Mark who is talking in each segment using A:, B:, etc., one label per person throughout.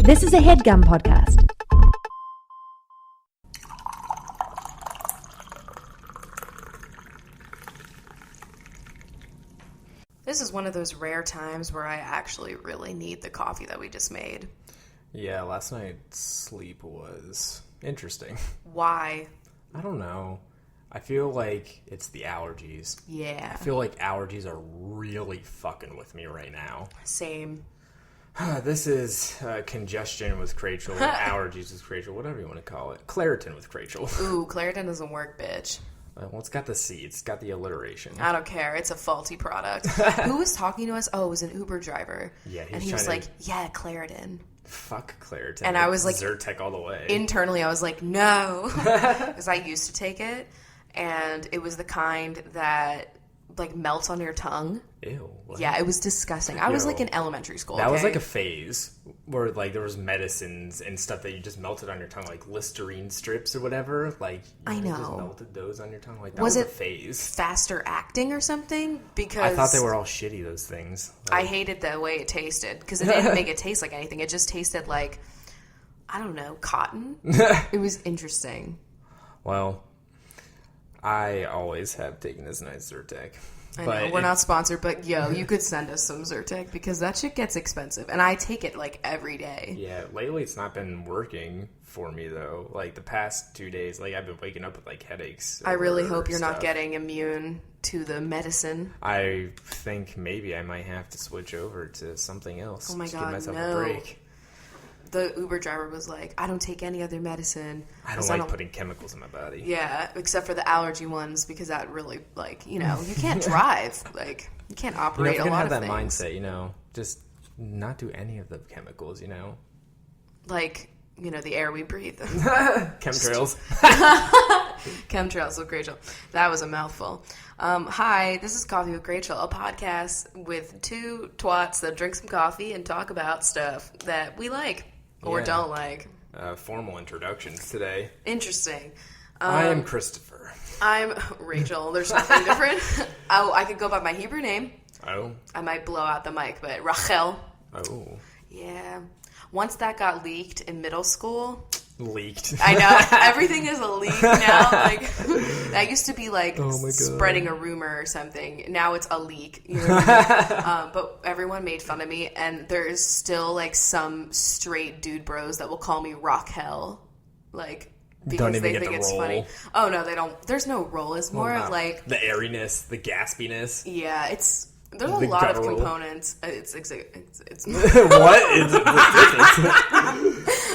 A: This is a HeadGum podcast.
B: This is one of those rare times where I actually really need the coffee that we just made.
C: Yeah, last night's sleep was interesting.
B: Why?
C: I don't know. I feel like it's the allergies.
B: Yeah.
C: I feel like allergies are really fucking with me right now.
B: Same.
C: This is congestion with Crachel, allergies with Crachel, whatever you want to call it. Claritin with Crachel.
B: Ooh, Claritin doesn't work, bitch.
C: Well, it's got the C. It's got the alliteration.
B: I don't care. It's a faulty product. Who was talking to us? Oh, it was an Uber driver.
C: Yeah,
B: and he was like, yeah, Claritin.
C: Fuck Claritin.
B: And I was like...
C: Zyrtec all the way.
B: Internally, I was like, no. Because I used to take it, and it was the kind that, like, melts on your tongue.
C: Ew. What?
B: Yeah, it was disgusting. I was, like, in elementary school,
C: That
B: okay?
C: was, like, a phase where, like, there was medicines and stuff that you just melted on your tongue, like Listerine strips or whatever. Like,
B: I know.
C: just melted those on your tongue. Like, that was a phase.
B: Faster acting or something? Because
C: I thought they were all shitty, those things.
B: Like, I hated the way it tasted because it didn't make it taste like anything. It just tasted like, I don't know, cotton. It was interesting.
C: Well, I always have taken this nice Zyrtec.
B: I know, we're not sponsored, but yo, you could send us some Zyrtec because that shit gets expensive. And I take it like every day.
C: Yeah, lately it's not been working for me though. Like the past 2 days, like I've been waking up with like headaches.
B: I really hope you're not getting immune to the medicine.
C: I think maybe I might have to switch over to something else.
B: Oh my God,
C: give myself
B: no.
C: a break.
B: The Uber driver was like, I don't take any other medicine.
C: I don't like putting chemicals in my body.
B: Yeah, except for the allergy ones, because that really, like, you know, you can't drive. Like, you can't operate a lot of things.
C: You have that mindset, you know, just not do any of the chemicals, you know?
B: Like, you know, the air we breathe.
C: Chemtrails.
B: Chemtrails with Rachel. That was a mouthful. Hi, this is Coffee with Rachel, a podcast with two twats that drink some coffee and talk about stuff that we like. Or don't like.
C: Formal introductions today.
B: Interesting.
C: I am Christopher.
B: I'm Rachel. There's nothing different. Oh, I could go by my Hebrew name.
C: Oh.
B: I might blow out the mic, but Rachel.
C: Oh.
B: Yeah. Once that got leaked in middle school...
C: Leaked.
B: I know. Everything is a leak now. Like, that used to be like spreading a rumor or something. Now it's a leak. You know what I mean? But everyone made fun of me, and there's still like some straight dude bros that will call me Rachel, like because they think it's funny. Oh no, they don't. There's no roll. It's more of like
C: the airiness, the gaspiness.
B: Yeah, there's a lot of components. It's
C: what?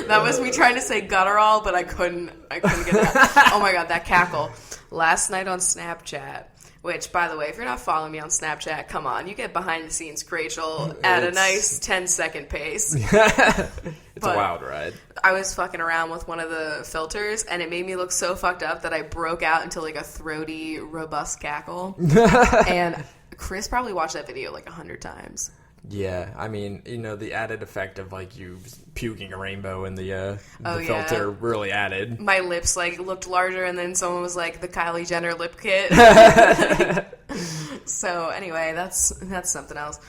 B: That was me trying to say guttural, but I couldn't get it out. Oh my God, that cackle. Last night on Snapchat, which, by the way, if you're not following me on Snapchat, come on. You get behind the scenes Crachel at a nice 10-second pace.
C: It's a wild ride.
B: I was fucking around with one of the filters, and it made me look so fucked up that I broke out into like a throaty, robust cackle. And Chris probably watched that video like 100 times.
C: Yeah, I mean, you know, the added effect of like you puking a rainbow in the filter really added. My
B: lips like looked larger, and then someone was like the Kylie Jenner lip kit. So anyway, that's something else.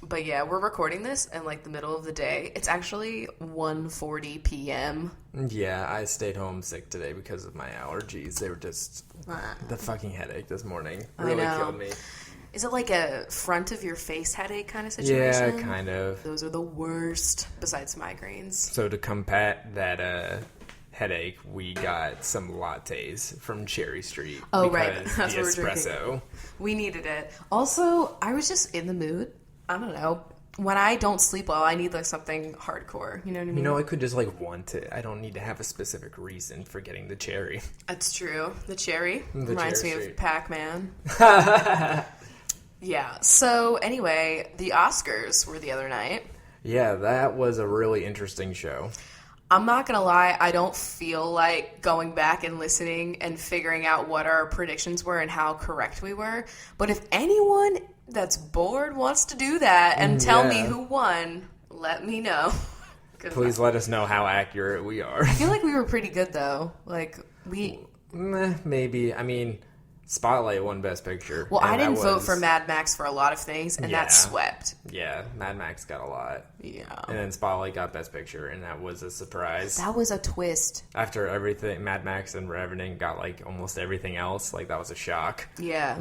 B: But yeah, we're recording this in like the middle of the day. It's actually 1:40 p.m.
C: Yeah, I stayed home sick today because of my allergies. They were just the fucking headache this morning really killed me.
B: Is it like a front of your face headache kind of situation?
C: Yeah, kind of.
B: Those are the worst, besides migraines.
C: So to combat that headache, we got some lattes from Cherry Street.
B: Oh, right. That's
C: the
B: what we're
C: espresso.
B: drinking. We needed it. Also, I was just in the mood. I don't know. When I don't sleep well, I need like something hardcore. You know what I mean?
C: You know, I could just like want it. I don't need to have a specific reason for getting the cherry.
B: That's true. The cherry reminds me of Pac-Man. Yeah. So anyway, the Oscars were the other night.
C: Yeah, that was a really interesting show.
B: I'm not going to lie, I don't feel like going back and listening and figuring out what our predictions were and how correct we were. But if anyone that's bored wants to do that and tell me who won, let me know.
C: Please let us know how accurate we are.
B: I feel like we were pretty good, though. Like,
C: maybe. I mean, Spotlight won Best Picture.
B: Well, I didn't vote for Mad Max for a lot of things, and that swept.
C: Yeah, Mad Max got a lot.
B: Yeah.
C: And then Spotlight got Best Picture, and that was a surprise.
B: That was a twist.
C: After everything, Mad Max and Revenant got, like, almost everything else. Like, that was a shock.
B: Yeah.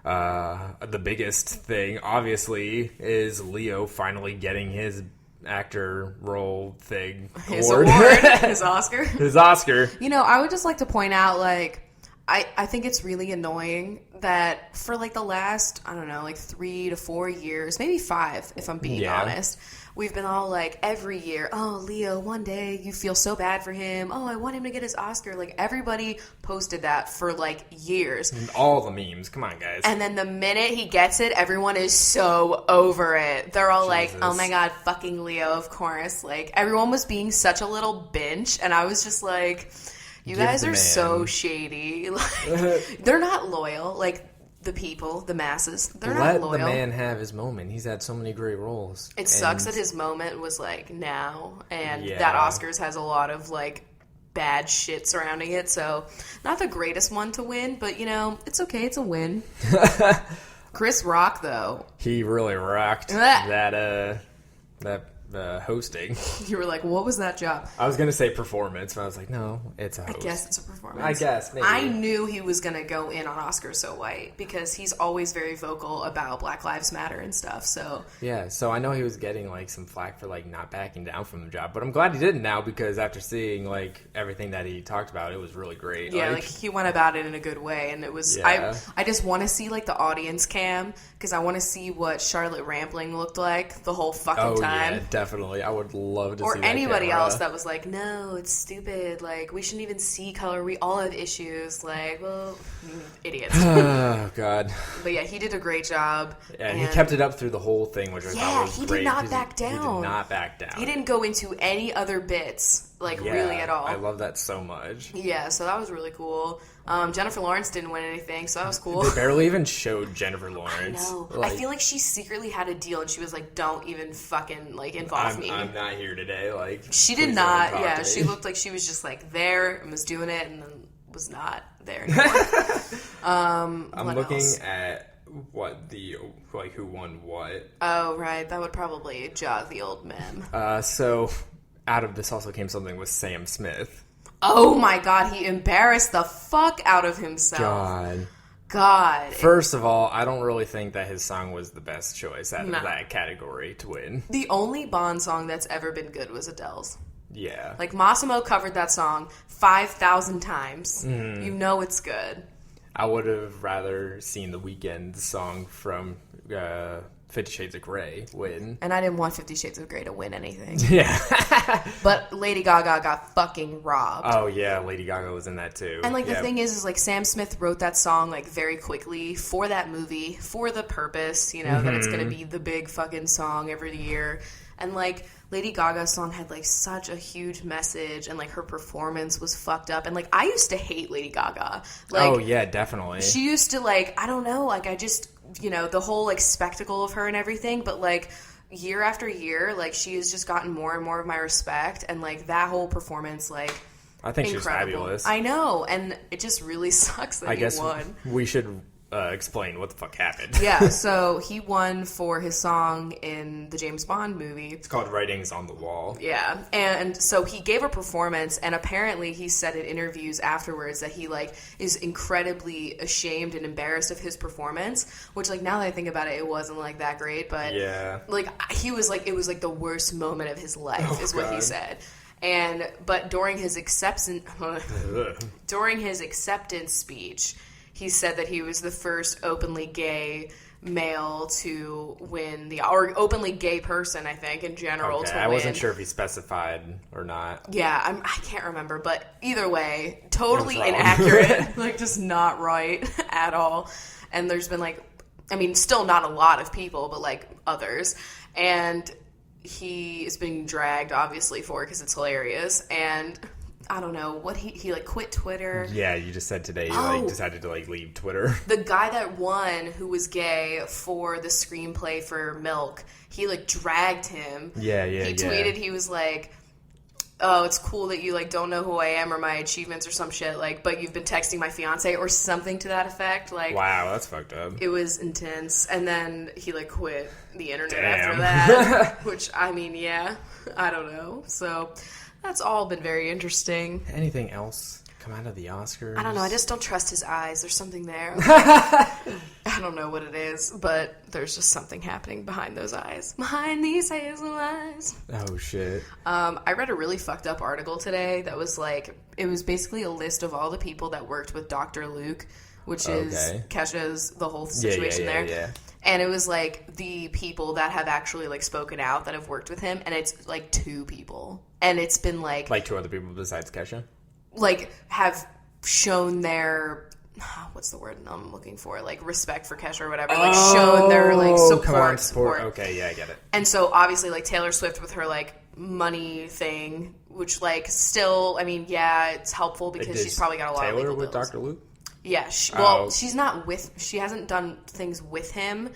C: The biggest thing, obviously, is Leo finally getting his actor role thing.
B: His award. His Oscar.
C: His Oscar.
B: You know, I would just like to point out, like, I think it's really annoying that for, like, the last, I don't know, like 3 to 4 years, maybe 5, if I'm being honest, we've been all like, every year, oh, Leo, one day you feel so bad for him. Oh, I want him to get his Oscar. Like, everybody posted that for, like, years.
C: And all the memes. Come on, guys.
B: And then the minute he gets it, everyone is so over it. They're all like, oh, my God, fucking Leo, of course. Like, everyone was being such a little bitch, and I was just like... You guys are so shady. Like, they're not loyal. Like, the people, the masses, they're not loyal.
C: Let the man have his moment. He's had so many great roles.
B: It sucks that his moment was, like, now. And that Oscars has a lot of, like, bad shit surrounding it. So, not the greatest one to win. But, you know, it's okay. It's a win. Chris Rock, though.
C: He really rocked that hosting.
B: You were like, what was that job?
C: I was going to say performance, but I was like, no, it's a host.
B: I guess it's a performance.
C: I guess, maybe.
B: I knew he was going to go in on Oscar So White because he's always very vocal about Black Lives Matter and stuff, so...
C: Yeah, so I know he was getting, like, some flack for, like, not backing down from the job, but I'm glad he didn't now because after seeing, like, everything that he talked about, it was really great.
B: Yeah, like he went about it in a good way, and it was... Yeah. I just want to see, like, the audience cam because I want to see what Charlotte Rampling looked like the whole fucking time.
C: Yeah, definitely. I would love to see that.
B: Or anybody else that was like, no, it's stupid. Like, we shouldn't even see color. We all have issues. Like, well, idiots.
C: Oh, God.
B: But yeah, he did a great job.
C: Yeah, and he kept it up through the whole thing, which I thought was great.
B: Yeah, he did not back down.
C: He did not back down.
B: He didn't go into any other bits, like, really at all.
C: I love that so much.
B: Yeah, so that was really cool. Jennifer Lawrence didn't win anything, so that was cool.
C: They barely even showed Jennifer Lawrence.
B: I know. Like, I feel like she secretly had a deal, and she was like, don't even fucking, like, involve me.
C: I'm not here today. Like,
B: she did not. Yeah, she looked like she was just, like, there and was doing it, and then was not there anymore.
C: I'm looking at who won what.
B: Oh, right. That would probably jog the old mem.
C: So out of this also came something with Sam Smith.
B: Oh my God, he embarrassed the fuck out of himself. God.
C: First of all, I don't really think that his song was the best choice out of that category to win.
B: The only Bond song that's ever been good was Adele's.
C: Yeah.
B: Like, Massimo covered that song 5,000 times. Mm. You know it's good.
C: I would have rather seen The Weeknd's song from 50 Shades of Grey win.
B: And I didn't want 50 Shades of Grey to win anything.
C: Yeah.
B: But Lady Gaga got fucking robbed.
C: Oh, yeah. Lady Gaga was in that, too.
B: And, like, the thing is, like, Sam Smith wrote that song, like, very quickly for that movie, for the purpose, you know, that it's going to be the big fucking song every year. And, like, Lady Gaga's song had, like, such a huge message, and, like, her performance was fucked up. And, like, I used to hate Lady Gaga. Like,
C: oh, yeah, definitely.
B: She used to, like, I don't know, like, I just, you know, the whole, like, spectacle of her and everything, but, like, year after year, like, she has just gotten more and more of my respect, and, like, that whole performance, like,
C: I think
B: incredible.
C: She's fabulous.
B: I know, and it just really sucks that he won.
C: We should explain what the fuck happened.
B: Yeah, so he won for his song in the James Bond movie.
C: It's called Writings on the Wall.
B: Yeah, and so he gave a performance, and apparently he said in interviews afterwards that he, like, is incredibly ashamed and embarrassed of his performance, which, like, now that I think about it, it wasn't, like, that great, but, like, he was, like, it was, like, the worst moment of his life, is what he said. But during his acceptance speech, he said that he was the first openly gay male to win or openly gay person, I think, in general, to win.
C: I wasn't sure if he specified or not.
B: Yeah, I can't remember, but either way, totally inaccurate. Like, just not right at all. And there's been, like, I mean, still not a lot of people, but, like, others. And he is being dragged, obviously, for it because it's hilarious. And I don't know what he like quit Twitter.
C: Yeah, you just said today like decided to like leave Twitter.
B: The guy that won, who was gay for the screenplay for Milk, he like dragged him.
C: Yeah.
B: He tweeted he was like, oh, it's cool that you, like, don't know who I am or my achievements or some shit, like, but you've been texting my fiance or something to that effect. Like,
C: wow, that's fucked up.
B: It was intense. And then he, like, quit the internet
C: Damn.
B: after that, which, I mean, yeah, I don't know. So that's all been very interesting.
C: Anything else come out of the Oscars?
B: I don't know. I just don't trust his eyes. There's something there. I don't know what it is, but there's just something happening behind those eyes. Behind these hazel eyes.
C: Oh, shit.
B: I read a really fucked up article today that was like, it was basically a list of all the people that worked with Dr. Luke, which is Kesha's, the whole situation there. Yeah. And it was like the people that have actually like spoken out that have worked with him, and it's like 2 people. And it's been like
C: 2 other people besides Kesha?
B: Like, have shown their, what's the word I'm looking for? Like, respect for Kesha or whatever. Like, shown their, like, support.
C: Okay, yeah, I get it.
B: And so, obviously, like, Taylor Swift with her, like, money thing, which, like, still, I mean, yeah, it's helpful because she's probably got a lot of legal bills.
C: Taylor with Dr. Luke?
B: Yeah. She's not with, she hasn't done things with him,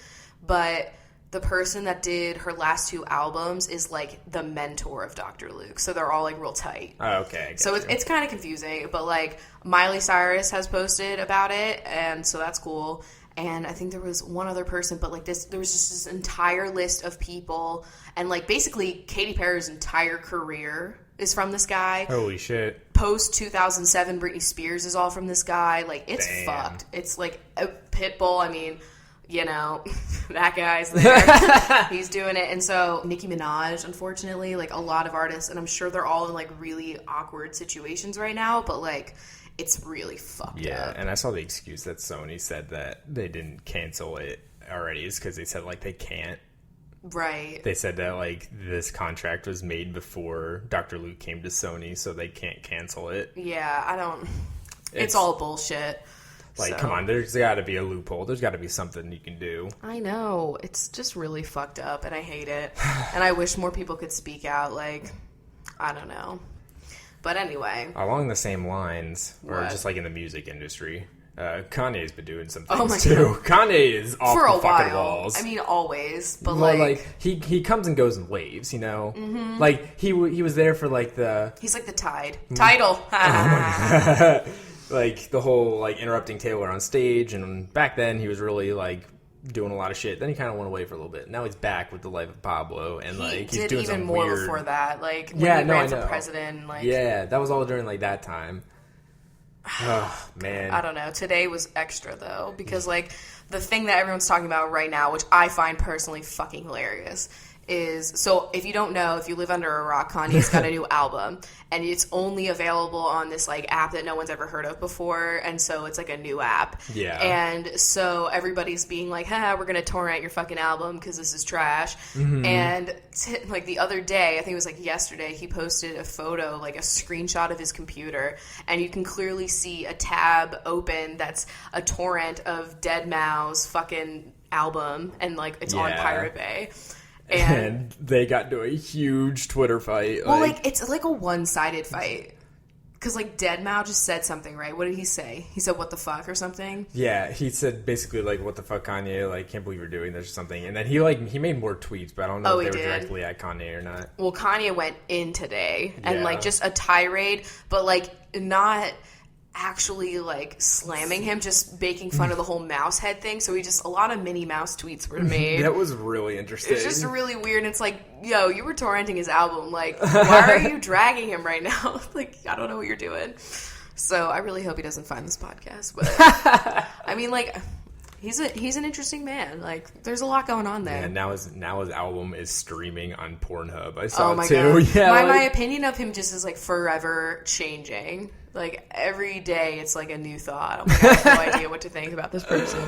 B: but the person that did her last 2 albums is, like, the mentor of Dr. Luke. So they're all, like, real tight.
C: Oh, okay.
B: So it's kind of confusing. But, like, Miley Cyrus has posted about it, and so that's cool. And I think there was one other person, but, like, there was just this entire list of people. And, like, basically Katy Perry's entire career is from this guy.
C: Holy shit.
B: Post-2007, Britney Spears is all from this guy. Like, it's fucked. It's, like, a Pitbull, I mean... You know, that guy's there. He's doing it. And so Nicki Minaj, unfortunately, like a lot of artists, and I'm sure they're all in like really awkward situations right now, but like it's really fucked up.
C: Yeah, and I saw the excuse that Sony said that they didn't cancel it already is because they said like they can't.
B: Right.
C: They said that like this contract was made before Dr. Luke came to Sony, so they can't cancel it.
B: Yeah, I don't... It's all bullshit.
C: Like, come on, there's got to be a loophole. There's got to be something you can do.
B: I know. It's just really fucked up, and I hate it. And I wish more people could speak out. Like, I don't know. But anyway.
C: Along the same lines, or just like in the music industry, Kanye's been doing some things,
B: oh my
C: too.
B: God.
C: Kanye is off
B: for
C: the
B: a
C: fucking
B: while.
C: walls.
B: I mean, always. But
C: well, like he comes and goes in waves, you know? Mm-hmm. Like, he was there for, like, the...
B: He's like the tide. Tidal.
C: Oh, my God. Like, the whole, like, interrupting Taylor on stage, and back then he was really, like, doing a lot of shit. Then he kind of went away for a little bit. Now he's back with The Life of Pablo, and, like, he's doing some weird...
B: He did even more before that, like, when he ran for president, like...
C: Yeah, that was all during, like, that time. Oh, man.
B: I don't know. Today was extra, though, because, like, the thing that everyone's talking about right now, which I find personally fucking hilarious, is, so if you don't know, if you live under a rock, Kanye's got a new album, and it's only available on this, like, app that no one's ever heard of before, and so it's, like, a new app.
C: Yeah.
B: And so everybody's being like, haha, we're gonna torrent your fucking album because this is trash. Mm-hmm. And, like, the other day, I think it was, like, yesterday, he posted a photo, like, a screenshot of his computer, and you can clearly see a tab open that's a torrent of Deadmau5's fucking album, and, like, it's on Pirate Bay.
C: And they got into a huge Twitter fight.
B: Well, like, it's like a one-sided fight. Because, like, Deadmau5 just said something, right? What did he say? He said, what the fuck, or something?
C: Yeah, he said basically, like, what the fuck, Kanye? Like, can't believe you're doing this or something. And then he made more tweets, but I don't know if they were directly at Kanye or not.
B: Well, Kanye went in today, and, like, just a tirade, but, like, not... actually, like, slamming him, just making fun of the whole mouse head thing. So a lot of Minnie Mouse tweets were made.
C: That was really interesting.
B: It's just really weird. And it's like, yo, you were torrenting his album. Like, why are you dragging him right now? Like, I don't know what you're doing. So I really hope he doesn't find this podcast. But, I mean, like... He's an interesting man. Like, there's a lot going on there.
C: Yeah, now his album is streaming on Pornhub. I saw it too.
B: God.
C: Yeah,
B: my opinion of him just is like forever changing. Like every day, it's like a new thought. Oh my God, I have no idea what to think about this person.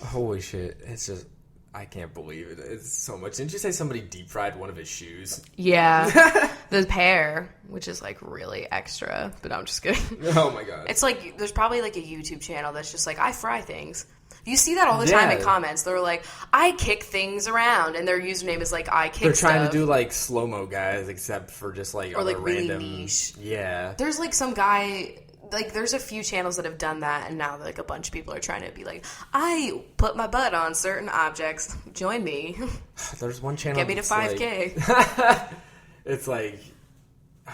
C: Holy shit! It's just I can't believe it. It's so much. Didn't you say somebody deep fried one of his shoes?
B: Yeah, the pair, which is like really extra. But I'm just kidding.
C: Oh my God!
B: It's like there's probably like a YouTube channel that's just like I fry things. You see that all the time in comments. They're like, I kick things around. And their username is like, I kick
C: They're trying
B: stuff.
C: to do like slow-mo guys, except for just like
B: or
C: other
B: like really
C: random...
B: niche.
C: Yeah.
B: There's like some guy... Like, there's a few channels that have done that, and now, like, a bunch of people are trying to be like, I put my butt on certain objects. Join me.
C: There's one channel
B: Get me to 5K.
C: Like, it's like...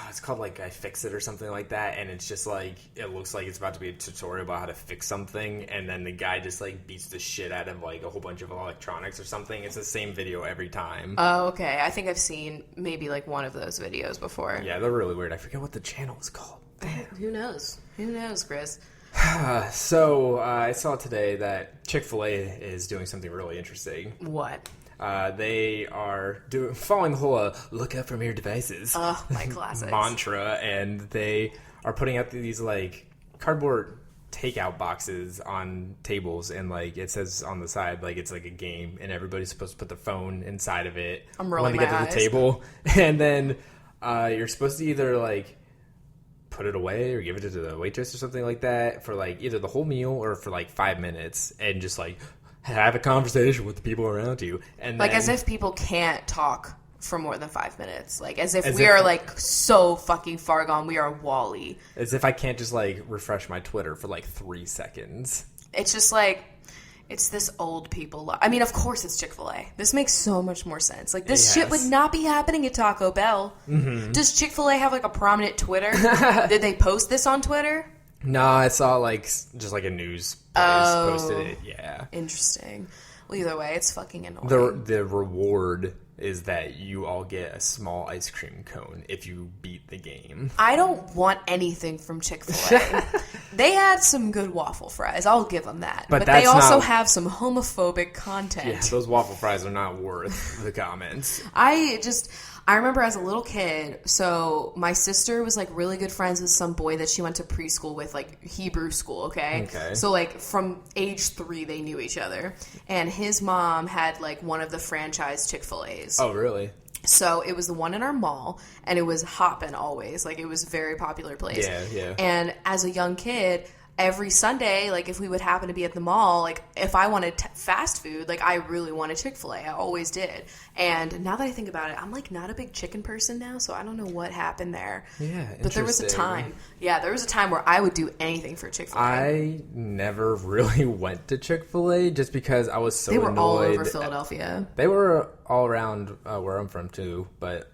C: it's called like I Fix It or something like that, and it's just like it looks like it's about to be a tutorial about how to fix something, and then the guy just like beats the shit out of like a whole bunch of electronics or something. It's the same video every time.
B: Oh, okay. I think I've seen maybe like one of those videos before.
C: Yeah, they're really weird. I forget what the channel is called. Damn.
B: Who knows, Chris?
C: So I saw today that Chick-fil-A is doing something really interesting.
B: What?
C: They are following the whole look out from your devices
B: my classics.
C: mantra, and they are putting out these like cardboard takeout boxes on tables, and like it says on the side like it's like a game, and everybody's supposed to put their phone inside of it
B: I'm rolling
C: when they
B: my
C: get to the table, and then you're supposed to either like put it away or give it to the waitress or something like that for like either the whole meal or for like 5 minutes, and just like have a conversation with the people around you. And
B: like,
C: then,
B: as if people can't talk for more than 5 minutes. Like, as if we are like so fucking far gone. We are Wall-E.
C: As if I can't just like refresh my Twitter for like 3 seconds.
B: It's just like, it's this old people. I mean, of course it's Chick-fil-A. This makes so much more sense. Like, this shit would not be happening at Taco Bell. Mm-hmm. Does Chick-fil-A have like a prominent Twitter? Did they post this on Twitter?
C: No, I saw like just like a news place posted it. Yeah.
B: Interesting. Well, either way, it's fucking annoying.
C: The reward is that you all get a small ice cream cone if you beat the game.
B: I don't want anything from Chick-fil-A. They had some good waffle fries. I'll give them that. But they also have some homophobic content.
C: Yeah, those waffle fries are not worth the comments.
B: I remember as a little kid, so my sister was like really good friends with some boy that she went to preschool with, like Hebrew school, okay? So like from age 3 they knew each other. And his mom had like one of the franchise Chick-fil-A's.
C: Oh, really?
B: So it was the one in our mall, and it was hoppin' always. Like, it was a very popular place.
C: Yeah.
B: And as a young kid, every Sunday, like, if we would happen to be at the mall, like, if I wanted fast food, like, I really wanted Chick-fil-A. I always did. And now that I think about it, I'm, like, not a big chicken person now, so I don't know what happened there.
C: Yeah,
B: but there was a time. Yeah, there was a time where I would do anything for Chick-fil-A.
C: I never really went to Chick-fil-A just because I was so annoyed.
B: They were all over Philadelphia.
C: They were all around where I'm from, too, but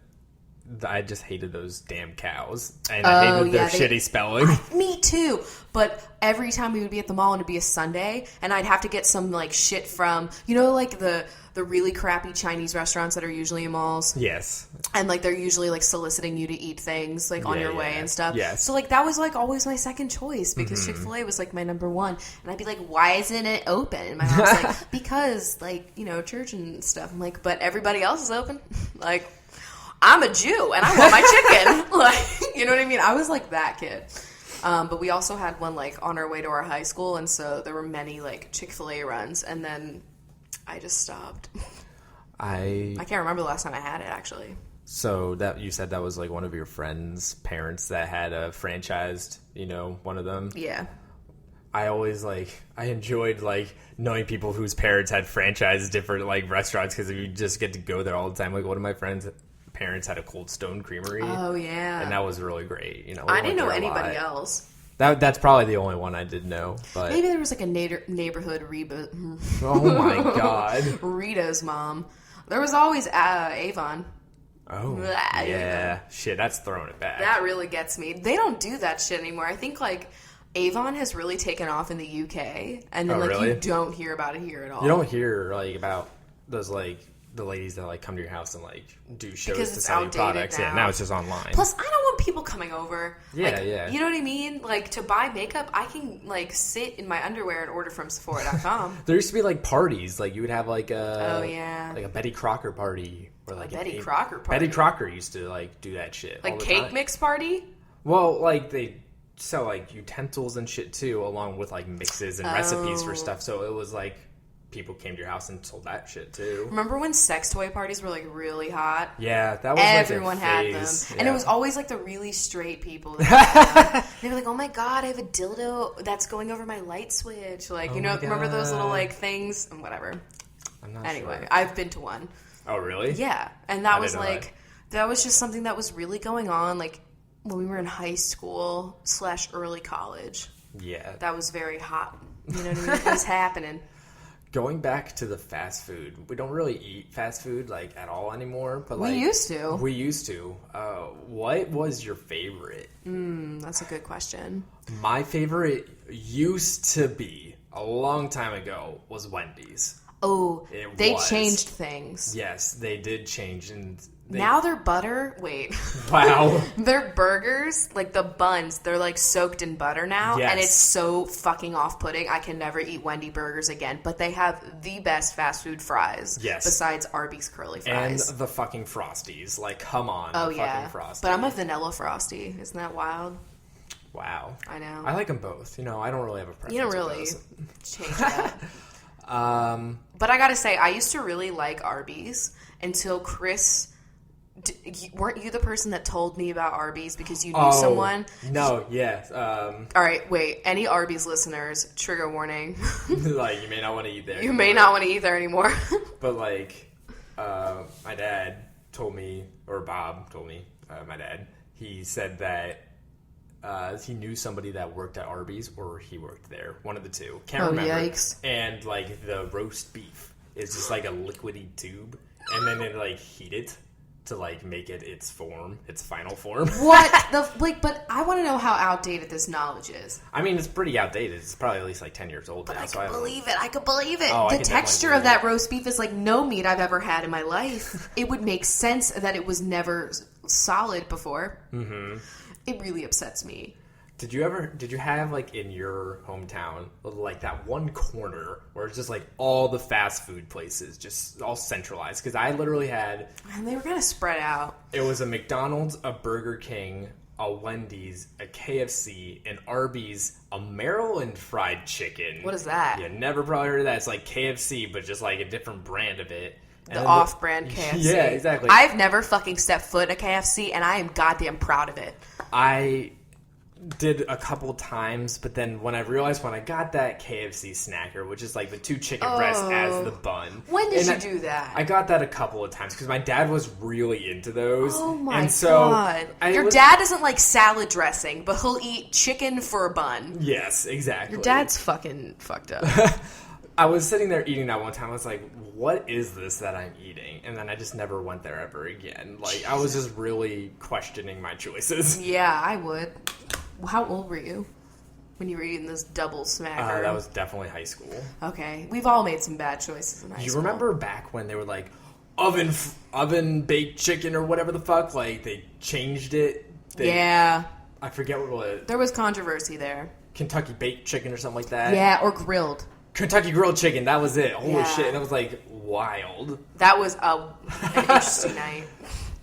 C: I just hated those damn cows. And I hated their shitty spelling.
B: Me too. But every time we would be at the mall and it'd be a Sunday, and I'd have to get some like shit from, you know, like the really crappy Chinese restaurants that are usually in malls.
C: Yes.
B: And like they're usually like soliciting you to eat things like on your way and stuff.
C: Yes.
B: So like that was like always my second choice because Chick-fil-A was like my number one. And I'd be like, why isn't it open? And my mom's like, because like, you know, church and stuff. I'm like, but everybody else is open. Like, I'm a Jew and I want my chicken. Like, you know what I mean? I was like that kid. But we also had one like on our way to our high school, and so there were many like Chick-fil-A runs, and then I just stopped. I can't remember the last time I had it, actually.
C: So that you said that was like one of your friends' parents that had a franchised, you know, one of them?
B: Yeah.
C: I always I enjoyed like knowing people whose parents had franchised different like restaurants because you just get to go there all the time. Like one of my friends' parents had a Cold Stone Creamery.
B: Oh yeah,
C: and that was really great. You know,
B: I didn't know anybody else.
C: That's probably the only one I did know. But
B: maybe there was like a neighborhood Reba.
C: Oh my god,
B: Rita's mom. There was always Avon.
C: Oh yeah, shit, that's throwing it back.
B: That really gets me. They don't do that shit anymore. I think like Avon has really taken off in the UK, and then
C: really?
B: You don't hear about it here at all.
C: You don't hear like about those like the ladies that like come to your house and like do shows to sell you products.
B: Now.
C: Yeah, now it's just online.
B: Plus, I don't want people coming over.
C: Yeah,
B: like,
C: yeah.
B: You know what I mean? Like to buy makeup, I can like sit in my underwear and order from Sephora.com.
C: There used to be like parties, like you would have like a like a Betty Crocker party or like
B: a Betty Crocker party.
C: Betty Crocker used to like do that shit.
B: Like
C: all the
B: cake
C: time.
B: mix party.
C: Well, like they sell like utensils and shit too, along with like mixes and recipes for stuff. So it was like people came to your house and sold that shit too.
B: Remember when sex toy parties were like really hot?
C: Yeah, that was
B: everyone
C: like
B: had them,
C: yeah.
B: And it was always like the really straight people. That they were like, "Oh my god, I have a dildo that's going over my light switch." Like, you know, remember those little like things? Whatever.
C: I'm not
B: anyway,
C: sure.
B: I've been to one.
C: Oh really?
B: Yeah, and that was like that was just something that was really going on. Like when we were in high school / early college.
C: Yeah,
B: that was very hot. You know what I mean? It was happening.
C: Going back to the fast food, we don't really eat fast food like at all anymore. But like
B: we used to.
C: We used to. What was your favorite?
B: That's a good question.
C: My favorite used to be a long time ago was Wendy's.
B: Oh, they changed things.
C: Yes, they did change, and
B: now they're butter. Wait,
C: wow,
B: their burgers, like the buns, they're like soaked in butter now,
C: yes.
B: And it's so fucking off-putting. I can never eat Wendy burgers again. But they have the best fast food fries,
C: yes,
B: besides Arby's curly fries
C: and the fucking Frosties. Like, come on,
B: oh
C: the
B: yeah,
C: fucking Frosty.
B: But I'm a vanilla Frosty. Isn't that wild?
C: Wow,
B: I know.
C: I like them both. You know, I don't really have a preference.
B: You don't really change that. But I gotta say, I used to really like Arby's until Chris. Weren't you the person that told me about Arby's because you knew someone?
C: No, yes.
B: All right, wait. Any Arby's listeners, trigger warning.
C: Like, you may not want to eat there.
B: You may not want to eat there anymore.
C: But like, my dad told me, or Bob told me, my dad. He said that. He knew somebody that worked at Arby's, or he worked there. One of the two. Can't remember.
B: Yikes.
C: And, like, the roast beef is just, like, a liquidy tube. And then they, like, heat it to, like, make it its form, its final form.
B: What? But I want to know how outdated this knowledge is.
C: I mean, it's pretty outdated. It's probably at least, like, 10 years old now.
B: I could believe it. I could believe it.
C: Oh,
B: the texture of that roast beef is like no meat I've ever had in my life. It would make sense that it was never solid before. Mm-hmm. It really upsets me.
C: Did you have, like, in your hometown, like, that one corner where it's just, like, all the fast food places, just all centralized? Because I literally had...
B: And they were kind of spread out.
C: It was a McDonald's, a Burger King, a Wendy's, a KFC, an Arby's, a Maryland fried chicken.
B: What is that?
C: You never probably heard of that. It's like KFC, but just, like, a different brand of it.
B: The off-brand KFC.
C: Yeah, exactly.
B: I've never fucking stepped foot in a KFC, and I am goddamn proud of it.
C: I did a couple times, but then when I realized when I got that KFC snacker, which is like the 2 chicken breasts as the bun.
B: When did you do that?
C: I got that a couple of times because my dad was really into those.
B: Oh my
C: and so
B: god. Your dad doesn't like salad dressing, but he'll eat chicken for a bun.
C: Yes, exactly.
B: Your dad's fucking fucked up.
C: I was sitting there eating that one time. I was like, what is this that I'm eating? And then I just never went there ever again. Like, Jesus. I was just really questioning my choices.
B: Yeah, I would. How old were you when you were eating this double smacker?
C: That was definitely high school.
B: Okay. We've all made some bad choices in high school.
C: You remember back when they were like, oven baked chicken or whatever the fuck? Like, they changed it.
B: Yeah.
C: I forget what it was.
B: There was controversy there.
C: Kentucky baked chicken or something like that.
B: Yeah, or grilled.
C: Kentucky grilled chicken, that was it. Holy shit, and it was like wild.
B: That was an interesting night.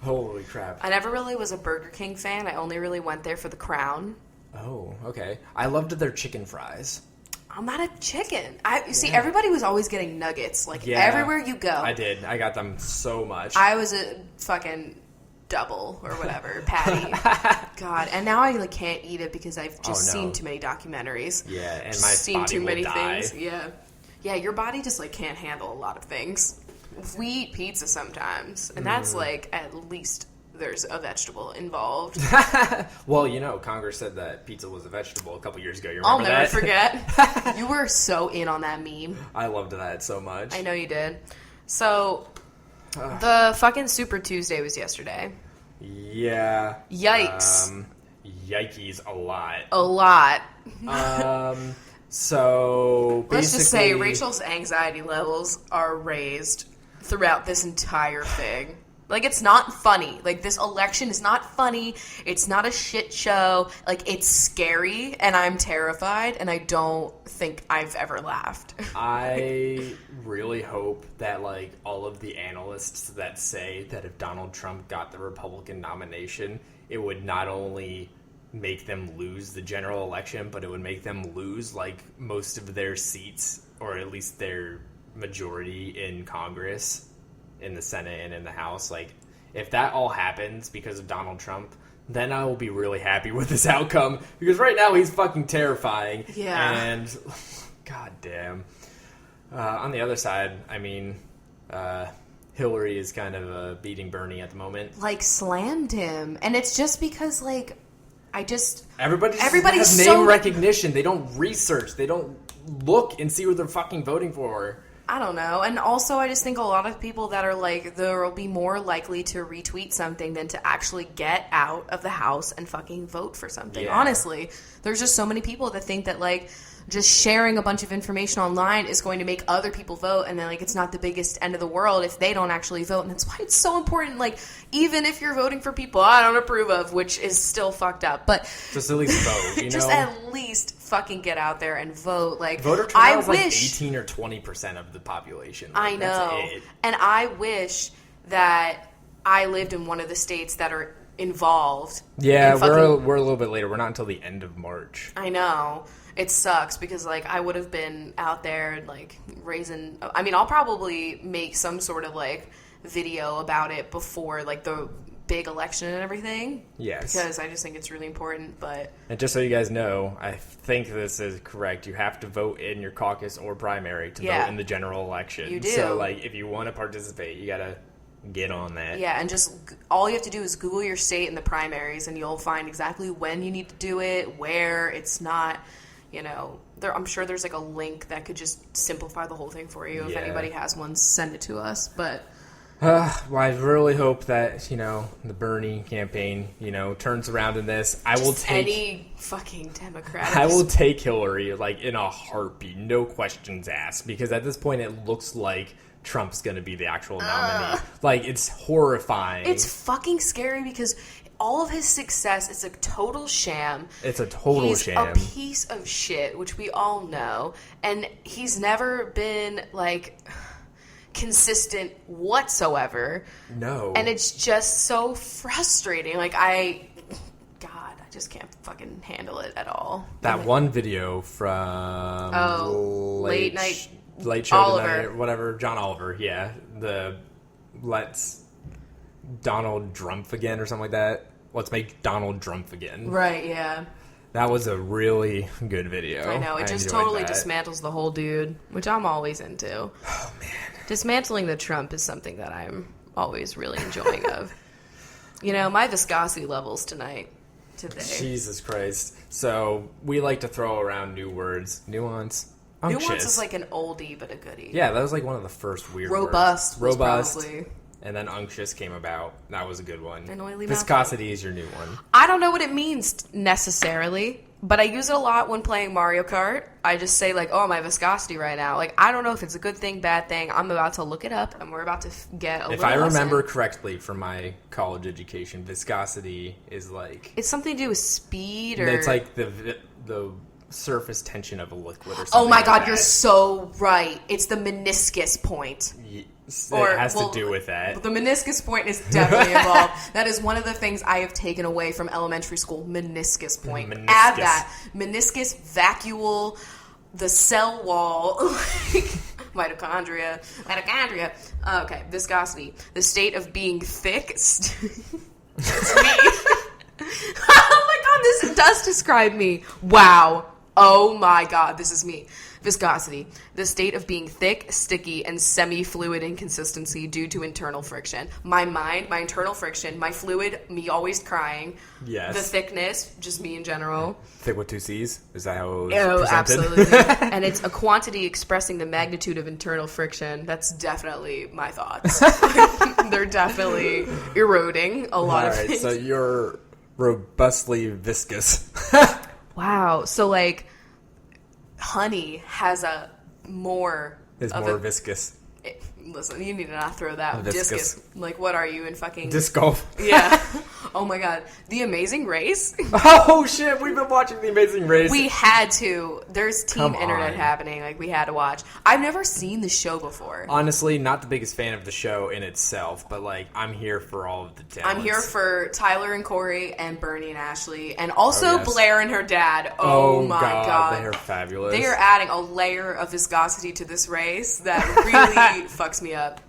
C: Holy crap.
B: I never really was a Burger King fan. I only really went there for the crown.
C: Oh, okay. I loved their chicken fries.
B: I'm not a chicken. See, everybody was always getting nuggets. Like, everywhere you go.
C: I did. I got them so much.
B: I was a fucking double or whatever, patty. God, and now I can't eat it because I've just seen too many documentaries.
C: Yeah, and my body will die.
B: Things. Yeah, your body just can't handle a lot of things. We eat pizza sometimes, and that's at least there's a vegetable involved.
C: Well, Congress said that pizza was a vegetable a couple years ago. You remember
B: I'll never forget. You were so in on that meme.
C: I loved that so much.
B: I know you did. So, the fucking Super Tuesday was yesterday.
C: Yeah.
B: Yikes.
C: Yikes a lot.
B: A lot.
C: So, basically...
B: Let's just say Rachel's anxiety levels are raised throughout this entire thing. It's not funny. This election is not funny. It's not a shit show. It's scary, and I'm terrified, and I don't think I've ever laughed.
C: I really hope that, all of the analysts that say that if Donald Trump got the Republican nomination, it would not only make them lose the general election, but it would make them lose, most of their seats, or at least their majority in Congress, in the Senate and in the House. If that all happens because of Donald Trump, then I will be really happy with this outcome, because right now he's fucking terrifying.
B: Yeah.
C: And god damn. On the other side, I mean, Hillary is kind of beating Bernie at the moment.
B: Slammed him. And it's just because,
C: Everybody
B: everybody's
C: has name
B: so
C: recognition. They don't research. They don't look and see what they're fucking voting for.
B: I don't know. And also, I just think a lot of people that are like, they'll be more likely to retweet something than to actually get out of the house and fucking vote for something.
C: Yeah.
B: Honestly, there's just so many people that think that, like, just sharing a bunch of information online is going to make other people vote, and then, like, it's not the biggest end of the world if they don't actually vote. And that's why it's so important, like, even if you're voting for people I don't approve of, which is still fucked up, but
C: just at least vote, you
B: just
C: know?
B: at least fucking get out there and vote. Like,
C: voter turnout is like 18 or 20% of the population. Like,
B: I know.
C: that's it.
B: And I wish that I lived in one of the states that are involved.
C: Yeah, we're a little bit later. We're not until the end of March.
B: I know. It sucks because, like, I would have been out there, like, raising... I mean, I'll probably make some sort of, like, video about it before, like, the big election and everything.
C: Yes.
B: Because I just think it's really important, but...
C: And just so you guys know, I think this is correct. You have to vote in your caucus or primary to vote in the general election.
B: You do.
C: So, like, if you want to participate, you gotta get on that.
B: Yeah, and just all you have to do is Google your state and the primaries, and you'll find exactly when you need to do it, where. It's not... You know, I'm sure there's, like, a link that could just simplify the whole thing for you. If anybody has one, send it to us. But
C: well, I really hope that, you know, the Bernie campaign, you know, turns around in this. I will take
B: any fucking Democrat.
C: I will take Hillary, like, in a heartbeat, no questions asked, because at this point it looks like Trump's going to be the actual nominee. Like, it's horrifying.
B: It's fucking scary because all of his success is a total sham.
C: It's a total sham.
B: He's a piece of shit, which we all know. And he's never been, like, consistent whatsoever.
C: No.
B: And it's just so frustrating. Like, I just can't fucking handle it at all.
C: That one video from
B: Late
C: Show
B: Oliver.
C: Tonight, or whatever, John Oliver, yeah. The Let's Donald Trump again or something like that. Let's make Donald Trump again.
B: Right, yeah.
C: That was a really good video.
B: I know, it just totally dismantles the whole dude, which I'm always into.
C: Oh, man.
B: Dismantling the Trump is something that I'm always really enjoying of. You know, my viscosity levels today.
C: Jesus Christ. So, we like to throw around new words. Nuance. Unctuous.
B: Nuance is like an oldie but a goodie.
C: Yeah, that was like one of the first weird
B: Robust
C: words.
B: Robust. Probably.
C: And then unctuous came about. That was a good one.
B: And oily
C: Viscosity is your new one.
B: I don't know what it means necessarily, but I use it a lot when playing Mario Kart. I just say, like, oh, my viscosity right now. Like, I don't know if it's a good thing, bad thing. I'm about to look it up, and we're about to get a little
C: If I remember correctly from my college education, viscosity is like...
B: It's something to do with speed, or...
C: It's like the surface tension of a liquid or something.
B: Oh my
C: like
B: god,
C: that.
B: you're so right. It's the meniscus point.
C: It has to do with that.
B: The meniscus point is definitely involved. That is one of the things I have taken away from elementary school. Meniscus point.
C: Meniscus.
B: Add that. Meniscus, vacuole, the cell wall, mitochondria. Okay, viscosity. The state of being thick. It's me. Oh my god, this does describe me. Wow. Oh my god, this is me. Viscosity. The state of being thick, sticky, and semi-fluid in consistency due to internal friction. My mind, my internal friction, my fluid, me always crying.
C: Yes.
B: The thickness, just me in general.
C: Thick with two C's? Is that how it was
B: Oh,
C: presented?
B: absolutely. And it's a quantity expressing the magnitude of internal friction. That's definitely my thoughts. They're definitely eroding a lot of things.
C: So you're robustly viscous.
B: Wow. So, like, honey has a more...
C: It's more viscous.
B: Listen, you need to not throw that.
C: Viscous.
B: Discus. Like, what are you in fucking...
C: Disc golf.
B: Yeah. Oh my god. The Amazing Race?
C: Oh shit, we've been watching The Amazing Race.
B: We had to. There's team internet
C: on.
B: happening. Like, we had to watch. I've never seen the show before.
C: Honestly, not the biggest fan of the show in itself, but, like, I'm here for all of the talents.
B: I'm here for Tyler and Corey and Bernie and Ashley, and also Blair and her dad. Oh my god.
C: They are fabulous.
B: They are adding a layer of viscosity to this race that really fucks me up.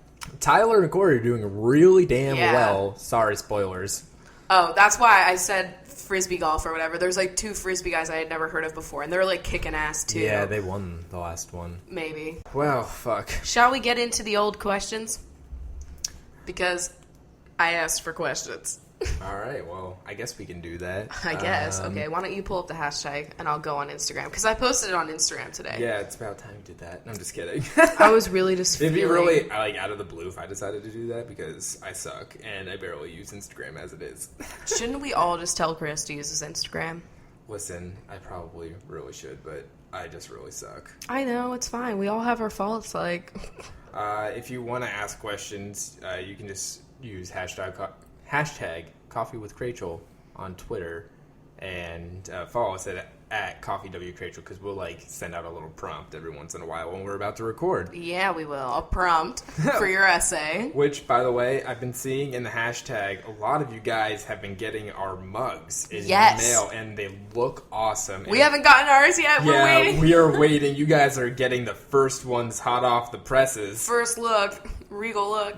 C: Tyler and Corey are doing really damn well. Sorry, spoilers.
B: Oh, that's why I said frisbee golf or whatever. There's like two frisbee guys I had never heard of before, and they're like kicking ass too.
C: Yeah, they won the last one.
B: Maybe.
C: Well, fuck.
B: Shall we get into the old questions? Because I asked for questions.
C: All right, well, I guess we can do that.
B: I guess. Okay, why don't you pull up the hashtag and I'll go on Instagram? Because I posted it on Instagram today.
C: Yeah, it's about time you did that. I'm just kidding.
B: I was really just
C: It'd be really, like, out of the blue if I decided to do that because I suck and I barely use Instagram as it is.
B: Shouldn't we all just tell Chris to use his Instagram?
C: Listen, I probably really should, but I just really suck.
B: I know, it's fine. We all have our faults, like...
C: If you want to ask questions, you can just use hashtag CoffeeWithChrachel on Twitter and follow us at CoffeeWithChrachel because we'll like send out a little prompt every once in a while when we're about to record.
B: Yeah, we will. A prompt for your essay.
C: Which, by the way, I've been seeing in the hashtag, a lot of you guys have been getting our mugs in the mail, and they look awesome.
B: We haven't gotten ours yet. We're waiting.
C: We are waiting. You guys are getting the first ones hot off the presses.
B: First look. Regal look.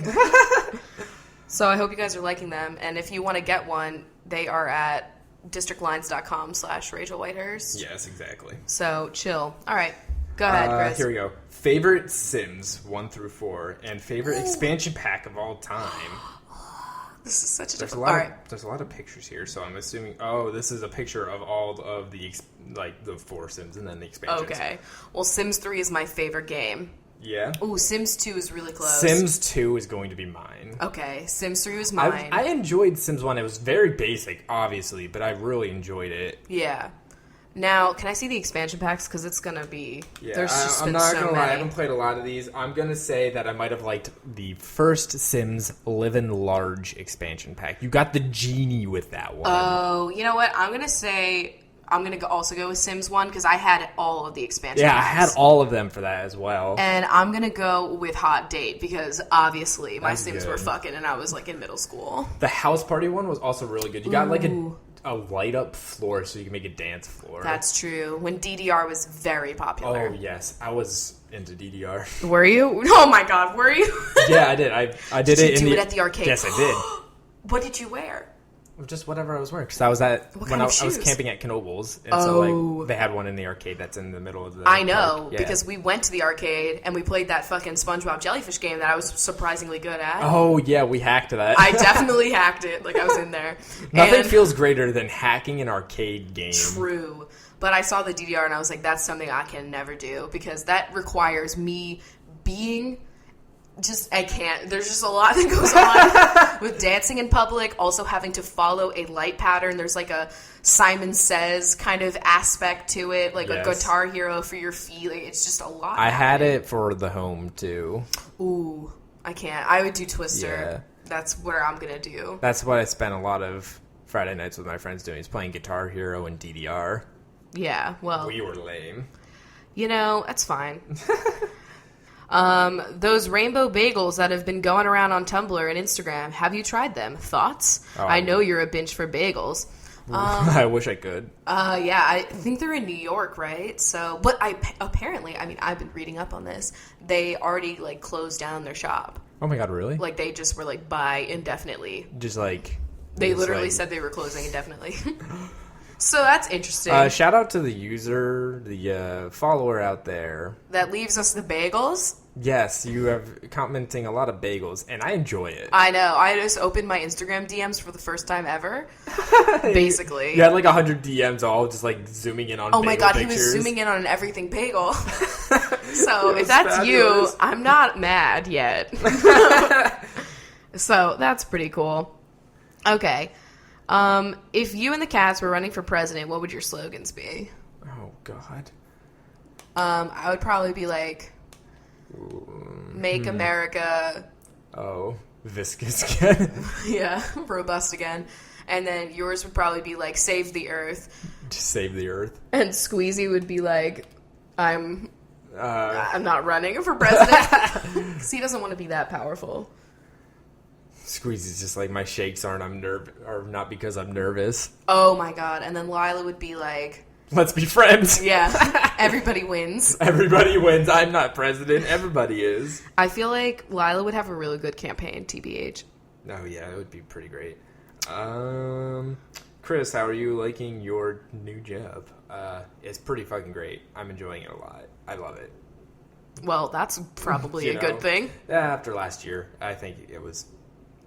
B: So I hope you guys are liking them. And if you want to get one, they are at districtlines.com/RachelWhitehurst.
C: Yes, exactly.
B: So chill. All right. Go ahead, Chris.
C: Here we go. Favorite Sims 1 through 4 and favorite expansion pack of all time.
B: This is such a
C: There's a lot of pictures here, so I'm assuming. Oh, this is a picture of all of the the 4 Sims and then the expansions.
B: Okay. Well, Sims 3 is my favorite game.
C: Yeah.
B: Ooh, Sims 2 is really close.
C: Sims 2 is going to be mine.
B: Okay, Sims 3 was mine.
C: I enjoyed Sims 1. It was very basic, obviously, but I really enjoyed it.
B: Yeah. Now, can I see the expansion packs? Because it's going to be...
C: Yeah,
B: there's just
C: I'm
B: been
C: not
B: so
C: going to lie.
B: many.
C: I haven't played a lot of these. I'm going to say that I might have liked the first Sims Livin' Large expansion pack. You got the genie with that one.
B: Oh, you know what? I'm going to say... I'm going to also go with Sims 1 because I had all of the expansion packs.
C: Yeah, I had all of them for that as well.
B: And I'm going to go with Hot Date because obviously my
C: That's
B: Sims
C: good.
B: were fucking and I was like in middle school.
C: The house party one was also really good. You got like a light up floor so you can make a dance floor.
B: That's true. When DDR was very popular.
C: Oh, yes. I was into DDR.
B: Were you? Oh my god, were you?
C: Yeah, I did. I did
B: Did
C: it
B: you do it at the arcade?
C: Yes, I did.
B: What did you wear?
C: Just whatever I was wearing. Because I was I was camping at Knoebels. And so like they had one in the arcade that's in the middle of the
B: I know,
C: park. Yeah.
B: because we went to the arcade and we played that fucking SpongeBob Jellyfish game that I was surprisingly good at.
C: Oh, yeah, we hacked that.
B: I definitely hacked it. Like, I was in there.
C: Nothing
B: And
C: feels greater than hacking an arcade game.
B: True. But I saw the DDR and I was like, that's something I can never do because that requires me being... I can't. There's just a lot that goes on with dancing in public, also having to follow a light pattern. There's like a Simon Says kind of aspect to it, like a Guitar Hero for your feet. Like, it's just a lot.
C: I had it for the home, too.
B: Ooh, I can't. I would do Twister.
C: Yeah.
B: That's where I'm going to do.
C: That's what I spent a lot of Friday nights with my friends doing, is playing Guitar Hero and DDR.
B: Yeah, well.
C: We were lame.
B: You know, that's fine. Those rainbow bagels that have been going around on Tumblr and Instagram, have you tried them? Thoughts? I know you're a binge for bagels.
C: I wish I could.
B: Yeah, I think they're in New York, right? So, but apparently, I've been reading up on this. They already, like, closed down their shop.
C: Oh my god, really?
B: Like, they just were, like, bye indefinitely.
C: Just, like...
B: They literally said they were closing indefinitely. So that's interesting.
C: Shout out to the user, the follower out there.
B: That leaves us the bagels.
C: Yes, you have commenting a lot of bagels, and I enjoy it.
B: I know. I just opened my Instagram DMs for the first time ever. Basically.
C: You had like 100 DMs all just like zooming in on bagel
B: Oh my god,
C: pictures.
B: he was zooming in on an everything bagel. So if that's
C: fabulous.
B: you, I'm not mad yet. So that's pretty cool. Okay. If you and the cats were running for president, what would your slogans be?
C: Oh, God.
B: I would probably be like, make America...
C: Oh, Viscous again.
B: Yeah, robust again. And then yours would probably be like, save the earth.
C: Just save the earth.
B: And Squeezy would be like, I'm not running for president. Because he doesn't want to be that powerful.
C: Squeezy's just like, my shakes are not because I'm nervous.
B: Oh my god. And then Lila would be like...
C: Let's be friends.
B: Yeah. Everybody wins.
C: Everybody wins. I'm not president. Everybody is.
B: I feel like Lila would have a really good campaign, TBH.
C: Oh, yeah. It would be pretty great. Chris, how are you liking your new job? It's pretty fucking great. I'm enjoying it a lot. I love it.
B: Well, that's probably a good thing.
C: After last year, I think it was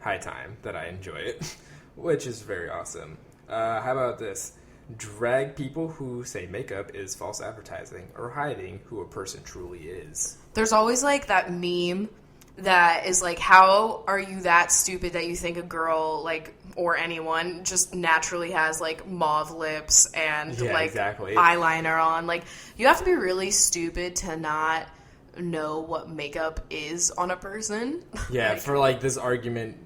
C: high time that I enjoy it. which is very awesome. How about this? Drag people who say makeup is false advertising or hiding who a person truly is.
B: There's always, like, that meme that is, like, how are you that stupid that you think a girl, like, or anyone just naturally has, like, mauve lips and,
C: exactly.
B: eyeliner on. Like, you have to be really stupid to not know what makeup is on a person.
C: Yeah, for, like, this argument,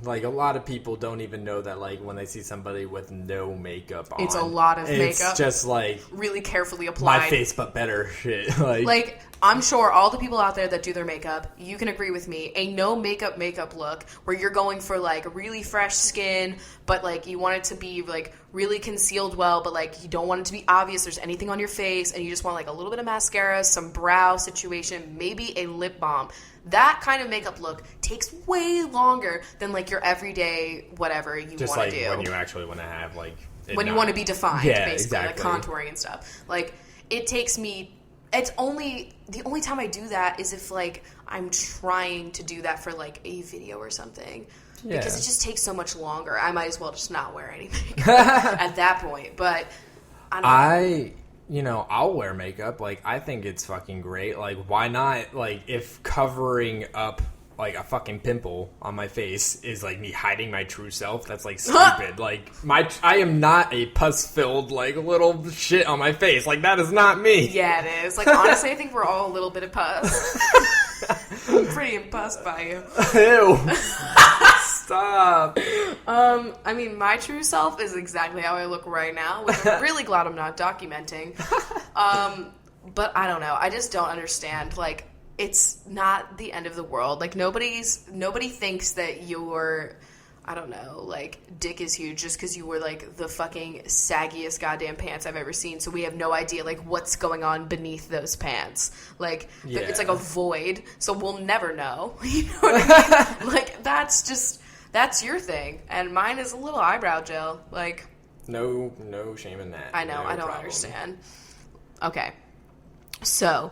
C: like, a lot of people don't even know that, like, when they see somebody with no makeup on,
B: it's a lot of makeup.
C: It's just, like,
B: really carefully applied.
C: My face, but better shit.
B: Like, I'm sure all the people out there that do their makeup, you can agree with me, a no makeup look where you're going for, like, really fresh skin, but, like, you want it to be, like, really concealed well, but, like, you don't want it to be obvious there's anything on your face, and you just want, like, a little bit of mascara, some brow situation, maybe a lip balm. That kind of makeup look takes way longer than, like, your everyday whatever you want to do.
C: Just, like, when you actually want to have, like...
B: When you want to be defined, basically,
C: exactly.
B: like, contouring and stuff. Like, it takes me... It's only... The only time I do that is if, like, I'm trying to do that for, like, a video or something. Yeah. Because it just takes so much longer. I might as well just not wear any makeup at that point. But, I don't know.
C: You know, I'll wear makeup. Like, I think it's fucking great. Like, why not? Like, if covering up, like, a fucking pimple on my face is, like, me hiding my true self, that's, like, stupid. Like, I am not a pus-filled, like, little shit on my face. Like, that is not me.
B: Yeah, it is. Like, honestly, I think we're all a little bit of pus. I'm pretty impressed by you.
C: Ew. Stop.
B: I mean, my true self is exactly how I look right now, which I'm really glad I'm not documenting. But I don't know. I just don't understand. Like, it's not the end of the world. Like, nobody thinks that your, I don't know, like, dick is huge just because you wear, like, the fucking saggiest goddamn pants I've ever seen. So we have no idea, like, what's going on beneath those pants. Like, It's like a void. So we'll never know. You know what I mean? Like, that's your thing. And mine is a little eyebrow gel. Like,
C: no shame in that.
B: I know.
C: No
B: I don't
C: problem.
B: understand. Okay. So,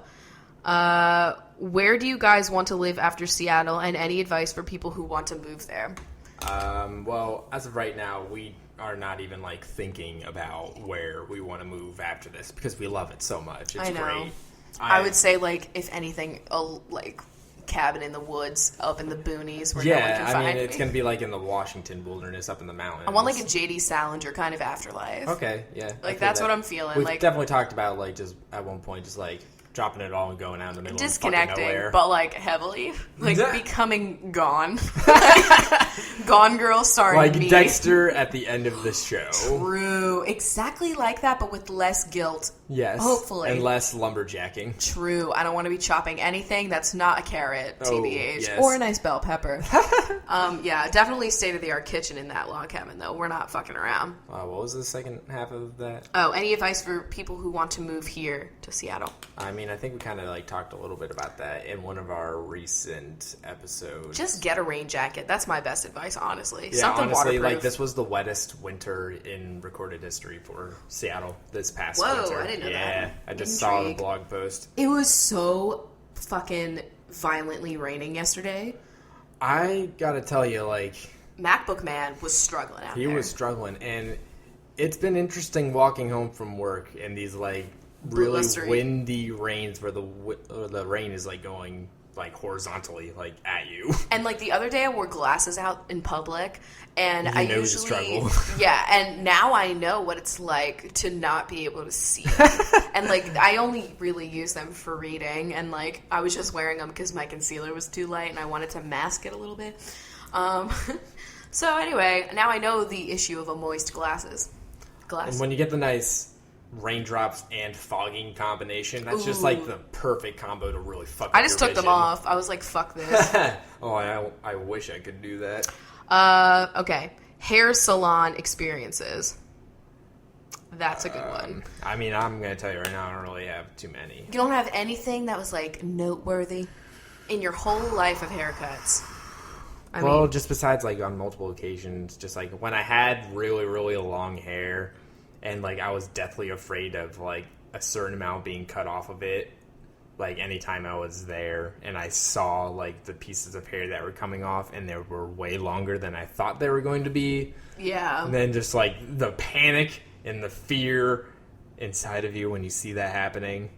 B: where do you guys want to live after Seattle, and any advice for people who want to move there?
C: Well, as of right now, we are not even, like, thinking about where we want to move after this because we love it so much. It's great.
B: I would say, like, if anything, like, cabin in the woods up in the boonies where no one can find me.
C: I mean, it's going to be, like, in the Washington wilderness up in the mountains.
B: I want, like, a J.D. Salinger kind of afterlife.
C: Okay, yeah.
B: Like, that's what I'm feeling.
C: We've
B: like,
C: definitely talked about, like, just at one point, just, like, dropping it all and going out in the middle of fucking nowhere.
B: But, like, heavily. Like, becoming gone. Gone Girl starring
C: like
B: me.
C: Dexter at the end of the show.
B: True. Exactly like that, but with less guilt.
C: Yes.
B: Hopefully.
C: And less lumberjacking.
B: True. I don't want to be chopping anything that's not a carrot, TBH.
C: Yes.
B: Or a nice bell pepper. Yeah, definitely state-of-the-art kitchen in that log cabin, though. We're not fucking around.
C: What was the second half of that?
B: Oh, any advice for people who want to move here to Seattle?
C: I mean, I think we kind of, like, talked a little bit about that in one of our recent episodes.
B: Just get a rain jacket. That's my best advice, honestly.
C: Yeah,
B: something
C: honestly,
B: waterproof.
C: like, this was the wettest winter in recorded history for Seattle this past winter.
B: Whoa, I didn't know that.
C: Yeah, I just saw the blog post.
B: It was so fucking violently raining yesterday.
C: I gotta tell you, like...
B: MacBook Man was struggling out there.
C: He was struggling, and it's been interesting walking home from work in these, like, really windy rains where the rain is, like, going, like, horizontally, like, at you. And,
B: like, the other day I wore glasses out in public, and I usually...
C: the struggle.
B: Yeah, and now I know what it's like to not be able to see. And, like, I only really use them for reading, and, like, I was just wearing them because my concealer was too light, and I wanted to mask it a little bit. So, anyway, now I know the issue of a moist glass.
C: And when you get the nice... raindrops and fogging combination. That's just like the perfect combo to really fuck up
B: I just took them off. I was like, fuck this.
C: I wish I could do that.
B: Okay. Hair salon experiences. That's a good one.
C: I mean, I'm going to tell you right now, I don't really have too many.
B: You don't have anything that was, like, noteworthy in your whole life of haircuts? I mean,
C: just besides, like, on multiple occasions, just, like, when I had really, really long hair... and, like, I was deathly afraid of, like, a certain amount being cut off of it. like anytime I was there and I saw like the pieces of hair that were coming off and they were way longer than I thought they were going to be.
B: Yeah.
C: And then just like the panic and the fear inside of you when you see that happening.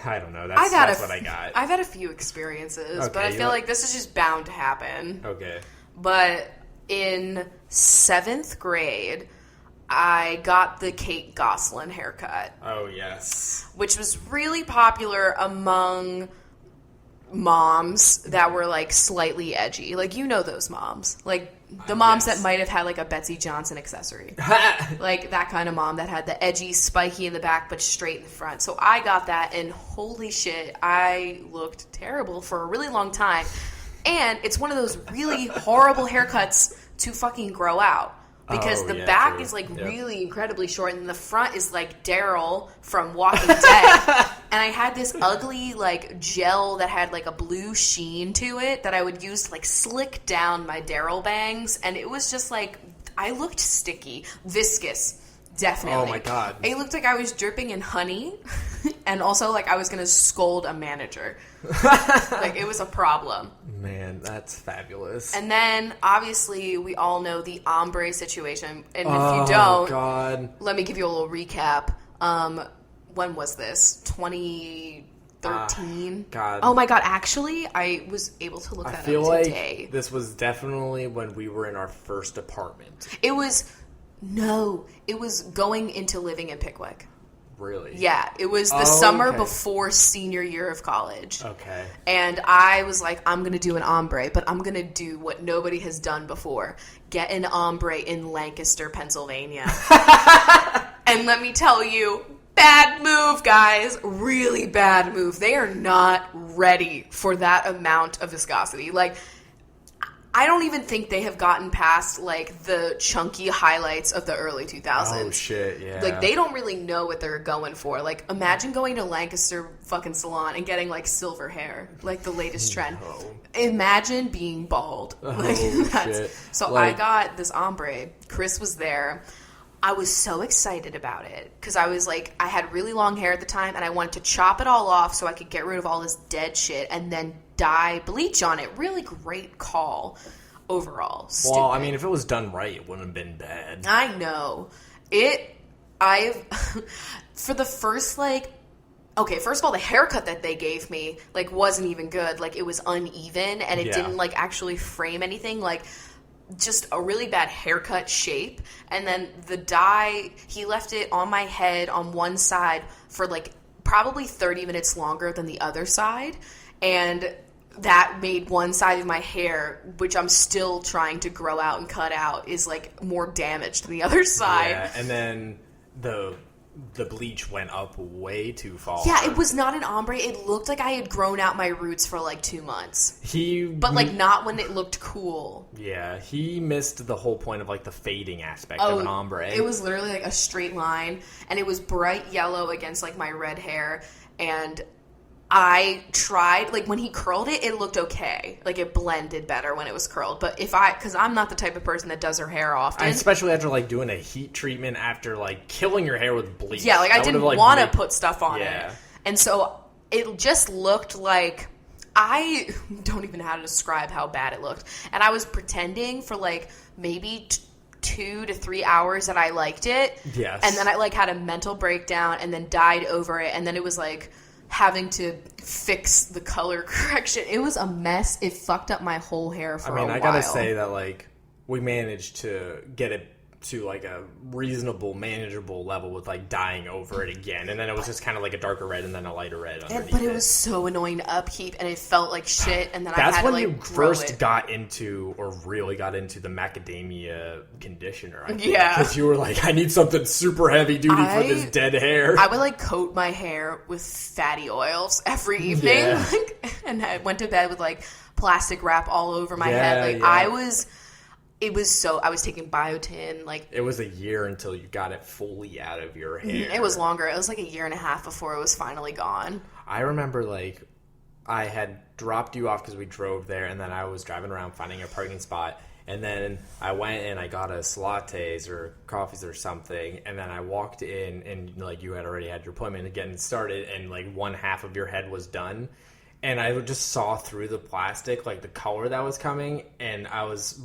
C: I don't know. That's what I got.
B: I've had a few experiences,
C: Okay,
B: but I feel like this is just bound to happen.
C: Okay.
B: But in 7th grade, I got the Kate Gosselin haircut.
C: Oh, yes.
B: Which was really popular among moms that were, like, slightly edgy. Like, you know those moms. Like, the moms that might have had, like, a Betsy Johnson accessory. Like, that kind of mom that had the edgy, spiky in the back, but straight in the front. So I got that, and holy shit, I looked terrible for a really long time. And it's one of those really horrible haircuts to fucking grow out. Because the back is, like, really incredibly short, and the front is, like, Daryl from Walking Dead. And I had this ugly, like, gel that had, like, a blue sheen to it that I would use to, like, slick down my Daryl bangs. And it was just, like, I looked sticky. Viscous. Definitely.
C: Oh, my God.
B: It looked like I was dripping in honey. And also, like, I was going to scold a manager. Like, it was a problem.
C: Man, that's fabulous.
B: And then, obviously, we all know the ombre situation. And if you don't,
C: God.
B: let me give you a little recap. When was this? 2013?
C: God.
B: Oh, my God. Actually, I was able to look that up today.
C: I feel like this was definitely when we were in our first apartment.
B: It was going into living in Pickwick.
C: Really?
B: Yeah, it was the summer before senior year of college.
C: Okay.
B: And I was like, I'm going to do an ombre, but I'm going to do what nobody has done before. Get an ombre in Lancaster, Pennsylvania. And let me tell you, bad move, guys. Really bad move. They are not ready for that amount of viscosity. Like, I don't even think they have gotten past, like, the chunky highlights of the early 2000s.
C: Oh, shit, yeah.
B: Like, they don't really know what they're going for. Like, imagine going to Lancaster fucking salon and getting, like, silver hair. Like, the latest trend.
C: No.
B: Imagine being bald. Like,
C: shit.
B: So
C: like,
B: I got this ombre. Chris was there. I was so excited about it. Because I was, like, I had really long hair at the time, and I wanted to chop it all off so I could get rid of all this dead shit and then dye bleach on it. Really great call overall. Stupid.
C: Well, I mean, if it was done right, it wouldn't have been bad.
B: I know. For the first, like, okay, first of all, the haircut that they gave me, like, wasn't even good. Like, it was uneven, and it didn't, like, actually frame anything. Like, just a really bad haircut shape. And then the dye, he left it on my head on one side for, like, probably 30 minutes longer than the other side. And that made one side of my hair, which I'm still trying to grow out and cut out, is, like, more damaged than the other side. Yeah,
C: and then the bleach went up way too far.
B: Yeah, it was not an ombre. It looked like I had grown out my roots for, like, 2 months. But, like, not when it looked cool.
C: Yeah, he missed the whole point of, like, the fading aspect of an ombre.
B: It was literally, like, a straight line, and it was bright yellow against, like, my red hair, and I tried, like, when he curled it, it looked okay. Like, it blended better when it was curled. But because I'm not the type of person that does her hair often.
C: Especially after, like, doing a heat treatment after, like, killing your hair with bleach.
B: Yeah, like, I didn't want to put stuff on it. And so it just looked like, I don't even know how to describe how bad it looked. And I was pretending for, like, maybe 2 to 3 hours that I liked it.
C: Yes.
B: And then I, like, had a mental breakdown and then died over it. And then it was, like, having to fix the color correction. It was a mess. It fucked up my whole hair for a while.
C: I gotta say that, like, we managed to get it to, like, a reasonable, manageable level with, like, dyeing over it again. And then it was just kind of like a darker red and then a lighter red underneath
B: But it was so annoying to upkeep, and it felt like shit, and then I had to, like,
C: That's when you first got into, or really got into, the macadamia conditioner, I think. Yeah. Because you were like, I need something super heavy duty for this dead hair.
B: I would, like, coat my hair with fatty oils every evening.
C: Yeah.
B: Like, and I went to bed with, like, plastic wrap all over my head. Like, I was taking biotin, like...
C: It was a year until you got it fully out of your hair.
B: It was longer. It was like a year and a half before it was finally gone.
C: I remember, like, I had dropped you off because we drove there, and then I was driving around finding a parking spot, And then I went and I got us lattes or coffees or something. And then I walked in and like you had already had your appointment and getting started and like one half of your head was done. And I just saw through the plastic, like the color that was coming. And I was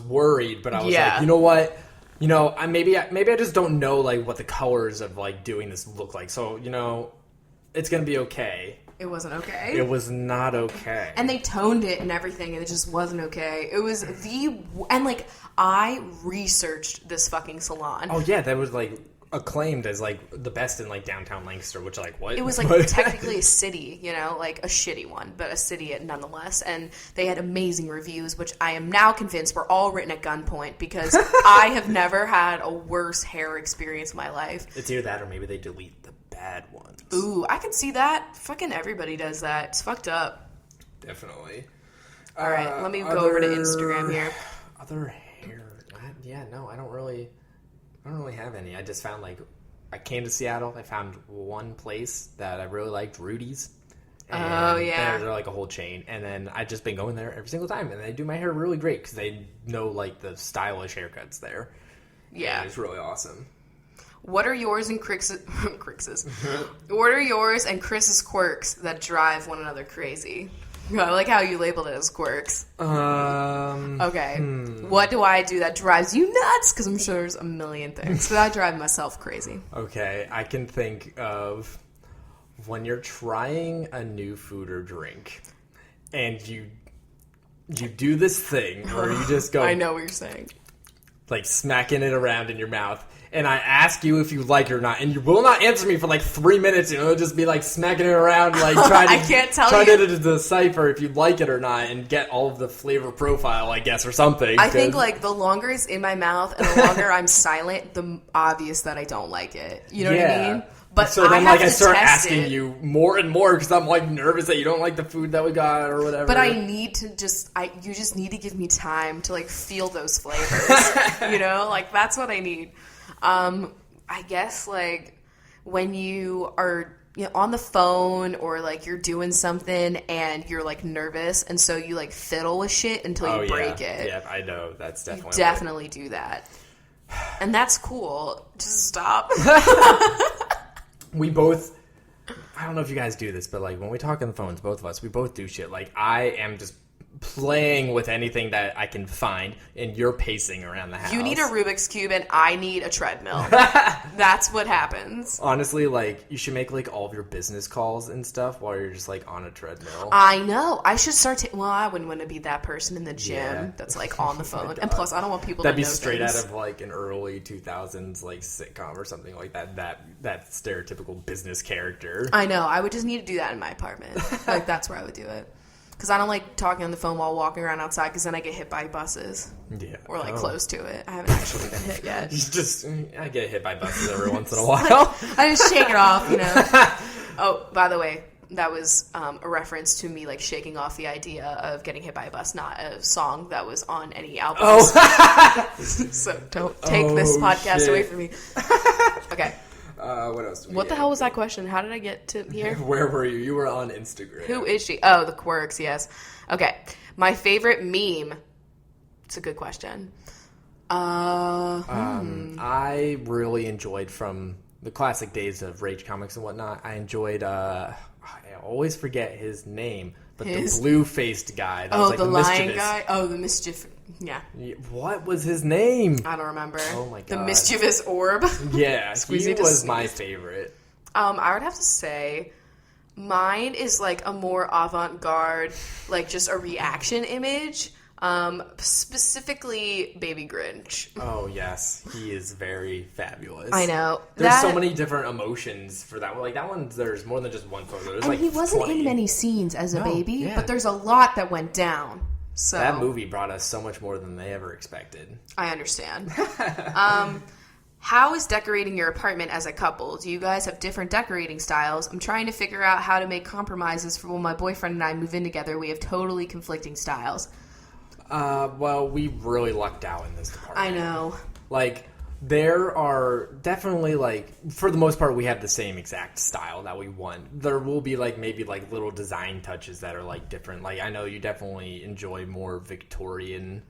C: worried, but I was like, you know what? You know, maybe I just don't know like what the colors of like doing this look like. So, you know, it's going to be okay.
B: It wasn't okay.
C: It was not okay.
B: And they toned it and everything, and it just wasn't okay. It was and like, I researched this fucking salon.
C: Oh, yeah, that was like acclaimed as like the best in like downtown Lancaster, which like what?
B: It was like technically a city, you know, like a shitty one, but a city nonetheless. And they had amazing reviews, which I am now convinced were all written at gunpoint because I have never had a worse hair experience in my life.
C: It's either that or maybe they delete the bad ones.
B: Ooh, I can see that. Fucking everybody does that. It's fucked up.
C: Definitely.
B: All right, let me go over to Instagram here.
C: Other hair? Yeah, no, I don't really have any. I just found like I came to Seattle. I found one place that I really liked, Rudy's. And they're like a whole chain. And then I've just been going there every single time, and they do my hair really great because they know like the stylish haircuts there.
B: Yeah,
C: and it's really awesome.
B: What are yours and Chris's? What are yours and Chris's quirks that drive one another crazy? I like how you labeled it as quirks. Okay. What do I do that drives you nuts? Because I'm sure there's a million things. But I drive myself crazy.
C: Okay, I can think of when you're trying a new food or drink, and you do this thing where you just go.
B: I know what you're saying.
C: Like smacking it around in your mouth. And I ask you if you like it or not, and you will not answer me for like 3 minutes. You know, just be like smacking it around, like trying to decipher if you like it or not, and get all of the flavor profile, I guess, or something.
B: I think like the longer it's in my mouth and the longer I'm silent, the obvious that I don't like it. You know what I mean? But
C: so then, I start asking you more and more because I'm like nervous that you don't like the food that we got or whatever.
B: But I need to you just need to give me time to like feel those flavors. You know, like that's what I need. I guess like when you are on the phone or like you're doing something and you're like nervous and so you like fiddle with shit until you break it.
C: Yeah, I know. That's definitely
B: you definitely do that. And that's cool. Just stop.
C: We both, I don't know if you guys do this, but like when we talk on the phones, both of us, we both do shit. Like I am just playing with anything that I can find, and you're pacing around the house.
B: You need a Rubik's Cube, and I need a treadmill. That's what happens.
C: Honestly, like, you should make, like, all of your business calls and stuff while you're just, like, on a treadmill.
B: I know. I should start well, I wouldn't want to be that person in the gym that's, like, on the phone. And plus, I don't want people to know
C: That'd be straight
B: things.
C: out of, like, an early 2000s, like, sitcom or something like that. That stereotypical business character.
B: I know. I would just need to do that in my apartment. Like, that's where I would do it. Because I don't like talking on the phone while walking around outside because then I get hit by buses. Yeah. Or, like, close to it. I haven't actually been hit yet.
C: I get hit by buses every once in a while.
B: I just shake it off, you know. Oh, by the way, that was a reference to me, like, shaking off the idea of getting hit by a bus, not a song that was on any album. Oh. So don't take this podcast away from me. Okay.
C: What else?
B: What the hell was that question? How did I get to here?
C: Where were you? You were on Instagram.
B: Who is she? Oh, the quirks, yes. Okay. My favorite meme. It's a good question.
C: I really enjoyed from the classic days of Rage Comics and whatnot. I enjoyed, I always forget his name, but the blue-faced guy. That was like
B: the lion
C: mischievous
B: guy? Oh, the mischief. Yeah.
C: What was his name?
B: I don't remember.
C: Oh my god.
B: The mischievous orb.
C: Yeah, he was my favorite.
B: I would have to say mine is like a more avant-garde, like just a reaction image. Specifically Baby Grinch.
C: Oh yes, he is very fabulous.
B: I know.
C: There's so many different emotions for that one. Like that one, there's more than just one photo. There's like
B: he wasn't
C: 20.
B: in many scenes as a baby, but there's a lot that went down. So
C: that movie brought us so much more than they ever expected.
B: I understand. How is decorating your apartment as a couple? Do you guys have different decorating styles? I'm trying to figure out how to make compromises for when my boyfriend and I move in together. We have totally conflicting styles.
C: Well, we really lucked out in this department.
B: I know.
C: Like, there are definitely, like, for the most part, we have the same exact style that we want. There will be, like, maybe, like, little design touches that are, like, different. Like, I know you definitely enjoy more Victorian,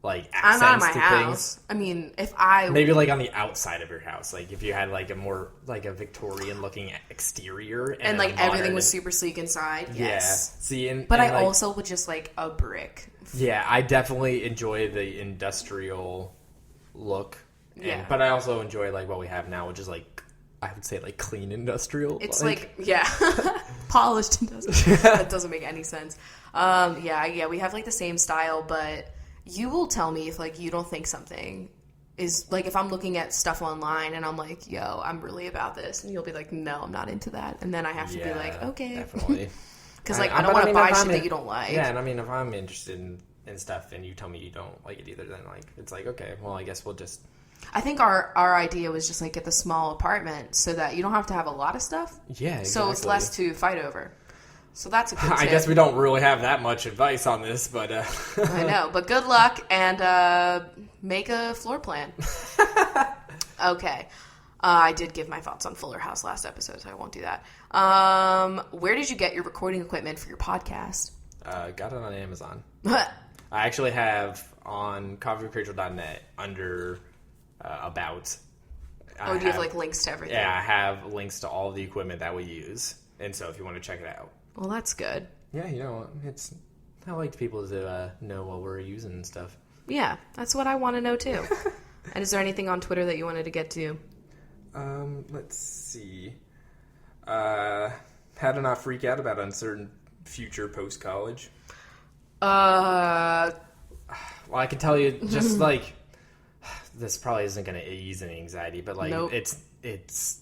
C: like
B: I'm not in
C: accents
B: my
C: to
B: house.
C: things.
B: I mean, if I
C: maybe like on the outside of your house, like if you had like a more like a Victorian looking exterior
B: and like everything was super sleek inside. Yes.
C: Yeah. See,
B: but I
C: like,
B: also would just like a brick.
C: Yeah, I definitely enjoy the industrial look.
B: Yeah.
C: But I also enjoy like what we have now, which is like I would say like clean industrial.
B: It's like yeah, polished industrial. That doesn't make any sense. Yeah, we have like the same style, but you will tell me if like you don't think something is like if I'm looking at stuff online and I'm like, yo, I'm really about this, and you'll be like, no, I'm not into that, and then I have to be like, okay,
C: definitely,
B: because like I don't want to buy shit that you don't like.
C: Yeah, and I mean if I'm interested in stuff and you tell me you don't like it either, then like it's like okay, well I guess we'll just.
B: I think our idea was just like get the small apartment so that you don't have to have a lot of stuff.
C: Yeah, exactly.
B: So it's less to fight over. So that's a good tip.
C: I guess we don't really have that much advice on this, but...
B: I know, but good luck and make a floor plan. Okay. I did give my thoughts on Fuller House last episode, so I won't do that. Where did you get your recording equipment for your podcast?
C: Got it on Amazon. I actually have on CoffeeWithChrachel.net under About.
B: Do you have like links to everything?
C: Yeah, I have links to all the equipment that we use, and so if you want to check it out.
B: Well, that's good.
C: Yeah, you know, I like people to know what we're using and stuff.
B: Yeah, that's what I want to know too. And is there anything on Twitter that you wanted to get to?
C: Let's see. How to not freak out about uncertain future post-college.
B: Well,
C: I can tell you, just like, this probably isn't going to ease any anxiety, but like,
B: nope.
C: it's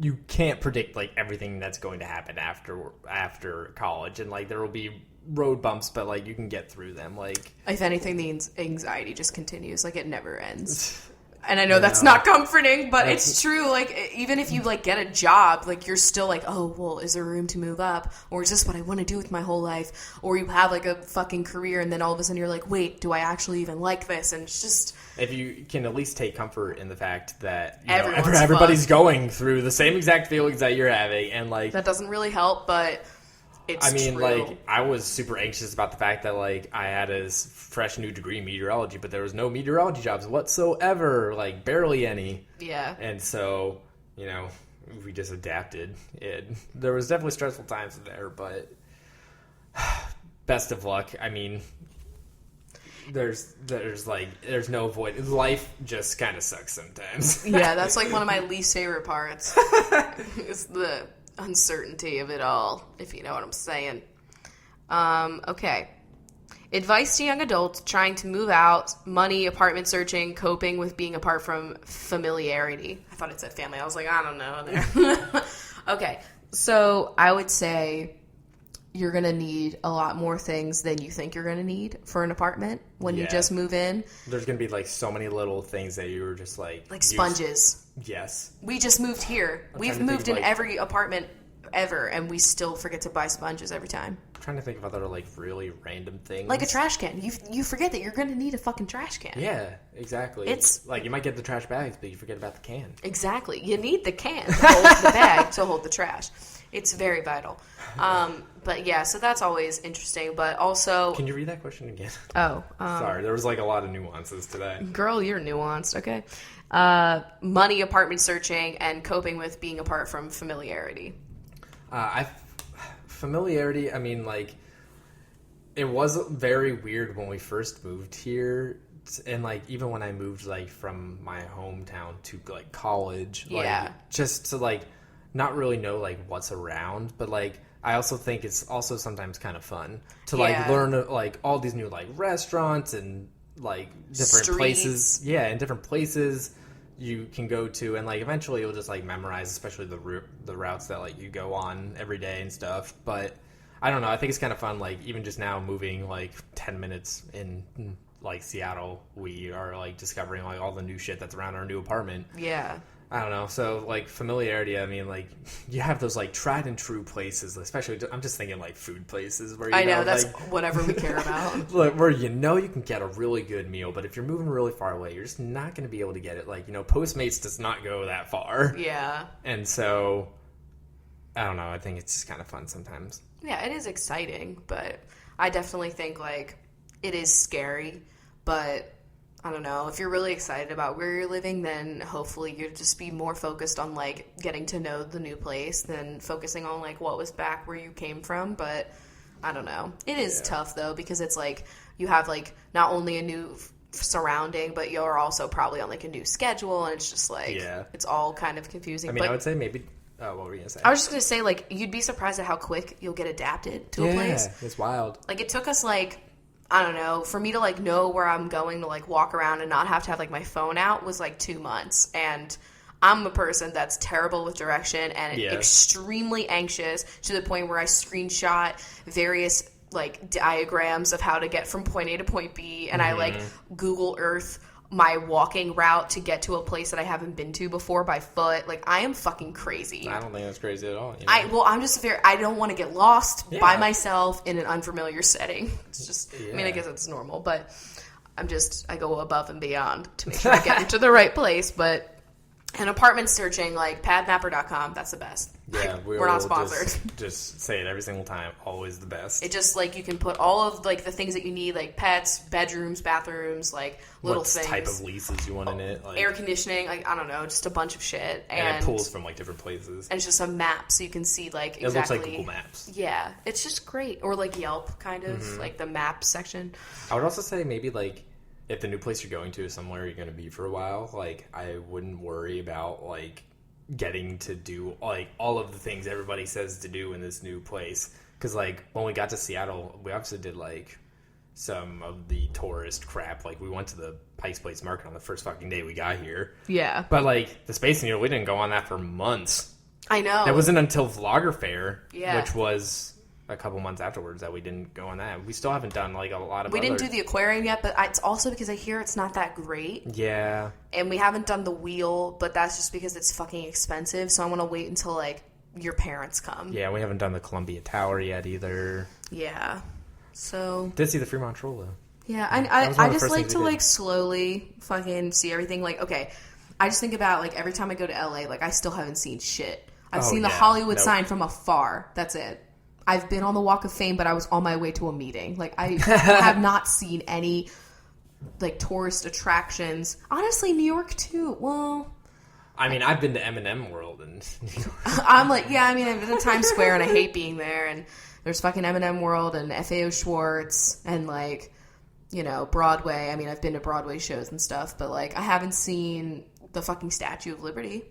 C: you can't predict like everything that's going to happen after college, and like there will be road bumps, but like you can get through them. Like
B: if anything, the anxiety just continues, like it never ends. And I know that's not comforting, but it's true. Like even if you like get a job, like you're still like, oh well, is there room to move up, or is this what I want to do with my whole life? Or you have like a fucking career, and then all of a sudden you're like, wait, do I actually even like this? And it's just.
C: If you can at least take comfort in the fact that
B: everybody's
C: going through the same exact feelings that you're having, and like
B: that doesn't really help, but it's true.
C: Like I was super anxious about the fact that like I had a fresh new degree in meteorology, but there was no meteorology jobs whatsoever, like barely any.
B: Yeah.
C: And so, you know, we just adapted. There was definitely stressful times there, but best of luck. I mean. There's no avoid. Life just kind of sucks sometimes.
B: Yeah, that's like one of my least favorite parts. Is the uncertainty of it all, if you know what I'm saying. Okay. Advice to young adults trying to move out, money, apartment searching, coping with being apart from familiarity. I thought it said family. I was like, I don't know there. Okay. So I would say you're going to need a lot more things than you think you're going to need for an apartment when you just move in.
C: There's going to be like so many little things that you were just like
B: sponges.
C: Yes.
B: We just moved here. We've moved in every apartment ever, and we still forget to buy sponges every time.
C: I'm trying to think of other like really random things.
B: Like a trash can. You forget that you're going to need a fucking trash can.
C: Yeah, exactly. It's like you might get the trash bags, but you forget about the can.
B: Exactly. You need the can to hold the bag to hold the trash. It's very vital. But yeah, so that's always interesting. But also...
C: Can you read that question again?
B: Oh.
C: Sorry, there was like a lot of nuances today.
B: Girl, you're nuanced, okay? Money, apartment searching, and coping with being apart from familiarity.
C: Familiarity, I mean, like, it was very weird when we first moved here. And, like, even when I moved, like, from my hometown to, like, college. Like, just to, like... not really know like what's around, but like I also think it's also sometimes kind of fun to like learn like all these new like restaurants and like different places. Yeah, and different places you can go to, and like eventually you'll just like memorize, especially the routes that like you go on every day and stuff. But I don't know, I think it's kind of fun. Like even just now moving like 10 minutes in like Seattle, we are like discovering like all the new shit that's around our new apartment.
B: Yeah.
C: I don't know. So, like, familiarity, I mean, like, you have those, like, tried and true places, especially, I'm just thinking, like, food places where,
B: I know, that's like, whatever we care about.
C: Where you know you can get a really good meal, but if you're moving really far away, you're just not going to be able to get it. Like, you know, Postmates does not go that far.
B: Yeah.
C: And so, I don't know. I think it's just kind of fun sometimes.
B: Yeah, it is exciting, but I definitely think, like, it is scary, but I don't know. If you're really excited about where you're living, then hopefully you'll just be more focused on, like, getting to know the new place than focusing on, like, what was back where you came from. But I don't know. It is tough, though, because it's, like, you have, like, not only a new surrounding, but you're also probably on, like, a new schedule, and it's just, like, it's all kind of confusing.
C: I mean,
B: but
C: I would say maybe... what were you going to say?
B: I was just going to say, like, you'd be surprised at how quick you'll get adapted to a place.
C: Yeah, it's wild.
B: Like, it took us, like... I don't know, for me to, like, know where I'm going to, like, walk around and not have to have, like, my phone out was, like, 2 months. And I'm a person that's terrible with direction and extremely anxious to the point where I screenshot various, like, diagrams of how to get from point A to point B. And I, like, Google Earth my walking route to get to a place that I haven't been to before by foot. Like, I am fucking crazy.
C: I don't think that's crazy at all. You know?
B: I'm just I don't want to get lost by myself in an unfamiliar setting. It's just, I mean, I guess it's normal, but I go above and beyond to make sure I get into the right place. But an apartment searching, like, padmapper.com, that's the best.
C: Yeah,
B: we're not sponsored.
C: Just say it every single time. Always the best.
B: It just, like, you can put all of, like, the things that you need, like pets, bedrooms, bathrooms, like, little things.
C: What type of leases you want in it. Like,
B: air conditioning, like, I don't know, just a bunch of shit.
C: And it pulls from, like, different places.
B: And it's just a map, so you can see, like, exactly.
C: It looks like Google Maps.
B: Yeah, it's just great. Or, like, Yelp, kind of, like the map section.
C: I would also say maybe, like, if the new place you're going to is somewhere you're going to be for a while, like, I wouldn't worry about, like, getting to do, like, all of the things everybody says to do in this new place. Because, like, when we got to Seattle, we obviously did, like, some of the tourist crap. Like, we went to the Pike's Place Market on the first fucking day we got here.
B: Yeah.
C: But, like, the Space Needle, we didn't go on that for months.
B: I know.
C: That wasn't until Vlogger Fair,
B: yeah,
C: which was a couple months afterwards that we didn't go on that. We still haven't done, like, a lot of
B: We didn't do the aquarium yet, but it's also because I hear it's not that great.
C: Yeah.
B: And we haven't done the wheel, but that's just because it's fucking expensive, so I want to wait until, like, your parents come.
C: Yeah, we haven't done the Columbia Tower yet either.
B: Yeah. So...
C: Did see the Fremont Troll, though.
B: Yeah, I just like to, like, slowly fucking see everything. Like, okay, I just think about, like, every time I go to LA, like, I still haven't seen shit. I've seen the Hollywood sign from afar. That's it. I've been on the Walk of Fame, but I was on my way to a meeting. Like, I have not seen any, like, tourist attractions. Honestly, New York, too. Well...
C: I mean, I've been to M&M World in New York.
B: I'm like, yeah, I mean, I've been to Times Square, and I hate being there. And there's fucking M&M World and FAO Schwartz and, like, you know, Broadway. I mean, I've been to Broadway shows and stuff, but, like, I haven't seen the fucking Statue of Liberty.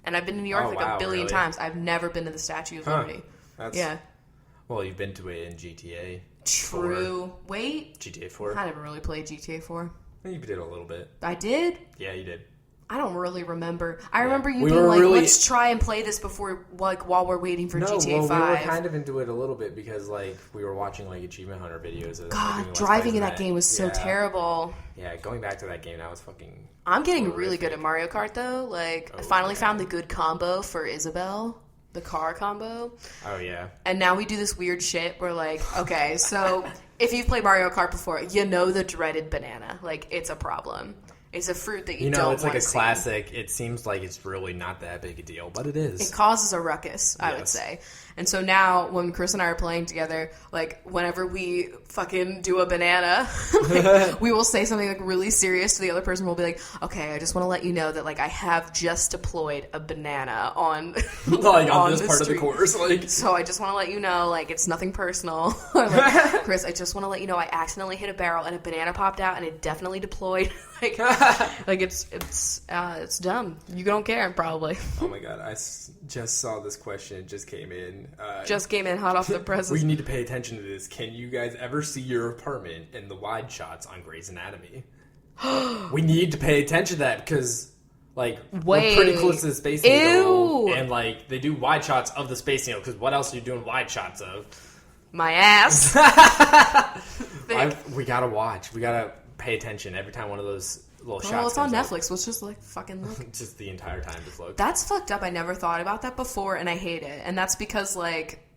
B: And I've been to New York, a billion times. I've never been to the Statue of Liberty. Yeah.
C: Well, you've been to it in GTA.
B: True. 4. Wait.
C: GTA 4.
B: I never really played GTA 4.
C: You did a little bit.
B: I did?
C: Yeah, you did.
B: I don't really remember. I remember you being like, let's try and play this before, like, while we're waiting for GTA 5.
C: We were kind of into it a little bit because, like, we were watching, like, Achievement Hunter videos. Of
B: God, driving in that game was so terrible.
C: Yeah, going back to that game, that was fucking...
B: I'm getting really good at Mario Kart, though. Like, I finally found the good combo for Isabelle. The car combo.
C: Oh, yeah.
B: And now we do this weird shit where, like, okay, so if you've played Mario Kart before, you know the dreaded banana. Like, it's a problem. It's a fruit that you don't want to see. You know, it's like a
C: classic. It seems like it's really not that big a deal, but it is.
B: It causes a ruckus, I would say. And so now, when Chris and I are playing together, like, whenever we fucking do a banana, like, we will say something, like, really serious to the other person. We'll be like, okay, I just want to let you know that, like, I have just deployed a banana on
C: like, on this part of the course. Like.
B: So I just want to let you know, like, it's nothing personal. Like, Chris, I just want to let you know I accidentally hit a barrel and a banana popped out and it definitely deployed. Like it's dumb. You don't care, probably.
C: Oh my god, I just saw this question. It just came in.
B: Just came in hot off the presses.
C: We need to pay attention to this. Can you guys ever see your apartment in the wide shots on Grey's Anatomy? We need to pay attention to that because, like, we're pretty close to the Space Needle. And, like, they do wide shots of the Space Needle because what else are you doing wide shots of?
B: My ass.
C: We gotta watch. We gotta pay attention every time one of those little shots.
B: Well, it's on Netflix. Let's just, like, fucking look.
C: Just the entire time, just look.
B: That's fucked up. I never thought about that before, and I hate it. And that's because, like,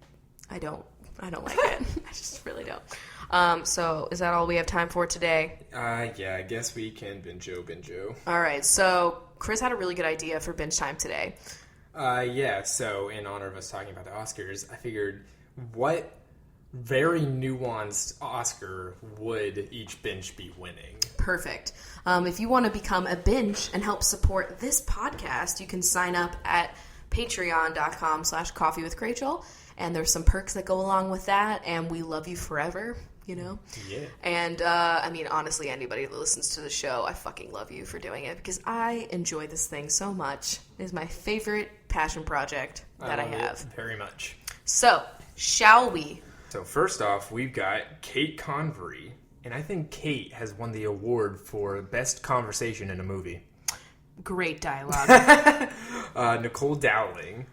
B: I don't like it. I just really don't. So is that all we have time for today?
C: Yeah, I guess we can binge-o.
B: All right. So Chris had a really good idea for binge time today.
C: Yeah. So in honor of us talking about the Oscars, I figured what very nuanced Oscar would each binge be winning?
B: Perfect. If you want to become a binge and help support this podcast, you can sign up at patreon.com/CoffeeWithChrachel. And there's some perks that go along with that. And we love you forever, you know?
C: Yeah.
B: And, honestly, anybody that listens to the show, I fucking love you for doing it. Because I enjoy this thing so much. It is my favorite passion project that I have.
C: Very much.
B: So, shall we?
C: So first off, we've got Kate Convery. And I think Kate has won the award for Best Conversation in a Movie.
B: Great dialogue.
C: Nicole Dowling.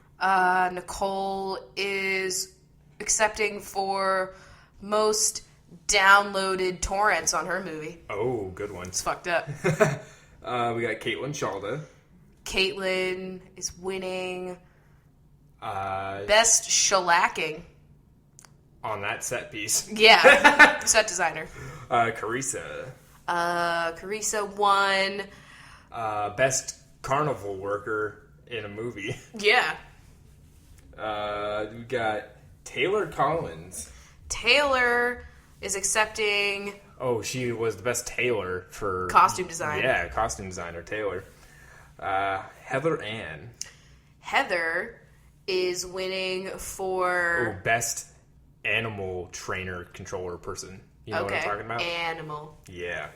B: Nicole is accepting for most downloaded torrents on her movie.
C: Oh, good one.
B: It's fucked up.
C: We got Caitlin Shalda.
B: Caitlin is winning best shellacking.
C: On that set piece.
B: Yeah. Set designer.
C: Carissa.
B: Carissa won
C: Best carnival worker in a movie.
B: Yeah.
C: We got Taylor Collins.
B: Taylor is accepting...
C: Oh, she was the best tailor for...
B: Costume design.
C: Yeah, costume designer, Taylor. Heather Ann.
B: Heather is winning for...
C: Oh, best animal trainer, controller person. You know what I'm talking about?
B: Animal.
C: Yeah.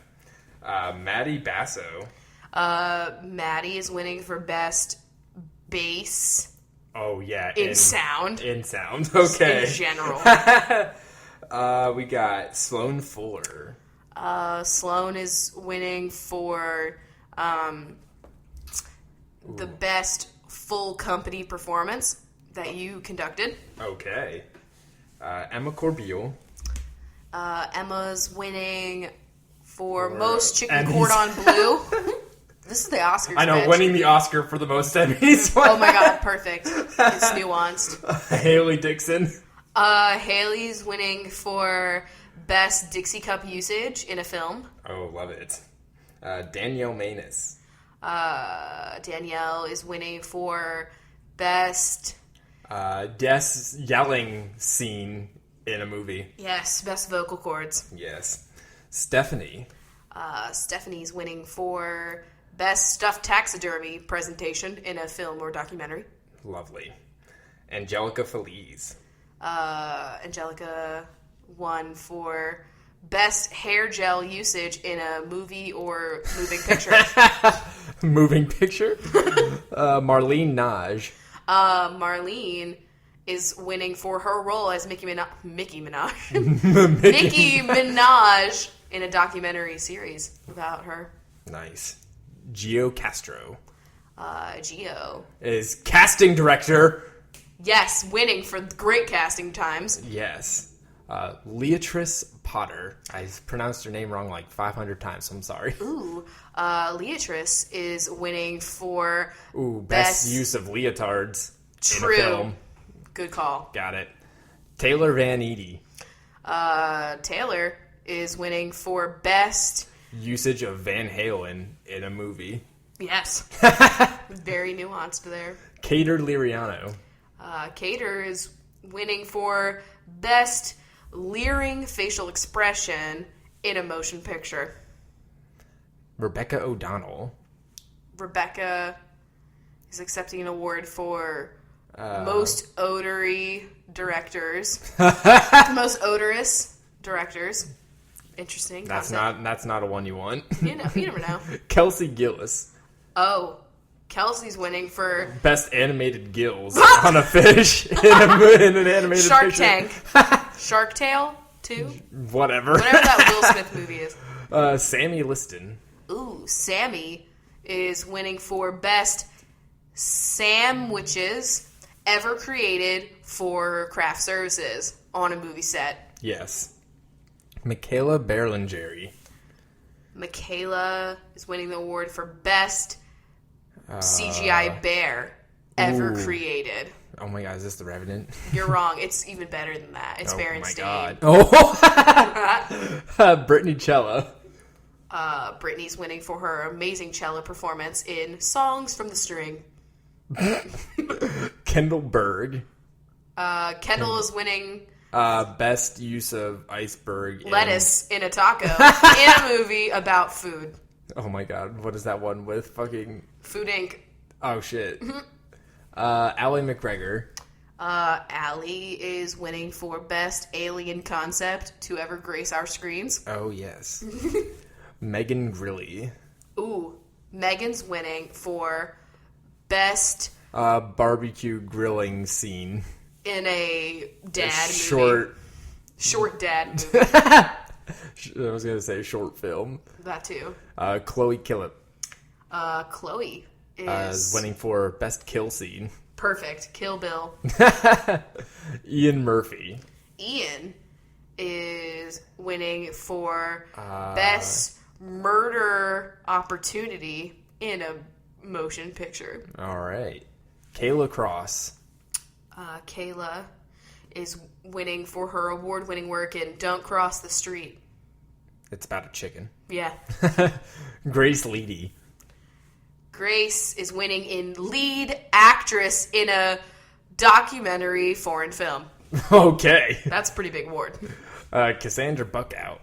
C: Maddie Basso.
B: Maddie is winning for best bass...
C: Oh, yeah.
B: In sound.
C: In sound, okay.
B: In general.
C: We got Sloane Fuller.
B: Sloane is winning for the best full company performance that you conducted.
C: Okay. Emma Corbeil.
B: Emma's winning for most chicken cordon bleu. This is the Oscars.
C: I know,
B: bitch.
C: winning the Oscar for the most Emmys.
B: Oh my god, perfect. It's nuanced.
C: Haley Dixon.
B: Haley's winning for best Dixie Cup usage in a film.
C: Oh, love it. Danielle Maness.
B: Danielle is winning for best...
C: Des yelling scene in a movie.
B: Yes, best vocal cords.
C: Yes. Stephanie.
B: Stephanie's winning for best stuffed taxidermy presentation in a film or documentary.
C: Lovely. Angelica Feliz.
B: Angelica won for best hair gel usage in a movie or moving picture.
C: Moving picture? Marlene Naj.
B: Marlene is winning for her role as Nicki Minaj in a documentary series about her.
C: Nice. Gio Castro.
B: Gio
C: is casting director.
B: Yes, winning for great casting times.
C: Yes. Leatrice Potter. I pronounced her name wrong like 500 times, so I'm sorry.
B: Ooh. Leatrice is winning for
C: best use of leotards
B: True.
C: in a film.
B: Good call.
C: Got it. Taylor Van Eady.
B: Taylor is winning for best
C: usage of Van Halen in a movie.
B: Yes. Very nuanced there.
C: Cater Liriano.
B: Cater is winning for best leering facial expression in a motion picture.
C: Rebecca O'Donnell.
B: Rebecca is accepting an award for most odory directors. Most odorous directors. Interesting.
C: That's not a one you want.
B: You never know.
C: Kelsey Gillis.
B: Oh, Kelsey's winning for
C: best animated gills on a fish in an animated
B: Shark
C: picture.
B: Tank. Shark Tale 2?
C: Whatever
B: that Will Smith movie is.
C: Sammy Liston.
B: Ooh, Sammy is winning for best sandwiches ever created for craft services on a movie set.
C: Yes. Michaela Berlingeri.
B: Michaela is winning the award for best CGI bear ever created.
C: Oh my god, is this The Revenant?
B: You're wrong. It's even better than that. It's Berenstain.
C: Oh, Brittany Cella.
B: Brittany's winning for her amazing cello performance in Songs from the String.
C: Kendall Berg.
B: Kendall is winning
C: Best use of iceberg.
B: Lettuce in a taco in a movie about food.
C: Oh my god, what is that one with? Fucking...
B: Food Inc.
C: Oh shit. Ally McGregor.
B: Ally is winning for best alien concept to ever grace our screens.
C: Oh yes. Megan Grilly.
B: Ooh, Megan's winning for best
C: barbecue grilling scene
B: in a dad
C: movie.
B: Short dad movie.
C: I was gonna say short film.
B: That too.
C: Chloe Killip.
B: Chloe is
C: winning for best kill scene.
B: Perfect. Kill Bill.
C: Ian Murphy.
B: Ian is winning for best murder opportunity in a motion picture.
C: All right. Kayla Cross.
B: Kayla is winning for her award-winning work in Don't Cross the Street.
C: It's about a chicken.
B: Yeah.
C: Grace Leedy.
B: Grace is winning in lead actress in a documentary foreign film.
C: Okay.
B: That's a pretty big award.
C: Cassandra Buckout.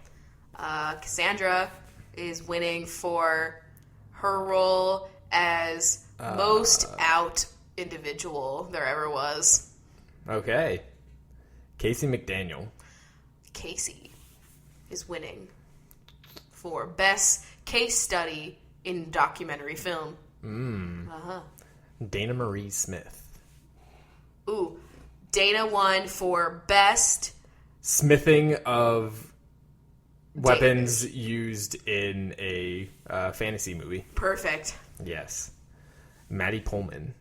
B: Cassandra is winning for her role as most out individual there ever was.
C: Okay. Casey McDaniel.
B: Casey is winning for best case study in documentary film.
C: Dana Marie Smith.
B: Ooh, Dana won for best
C: smithing of weapons used in a fantasy movie.
B: Perfect.
C: Yes. Maddie Pullman.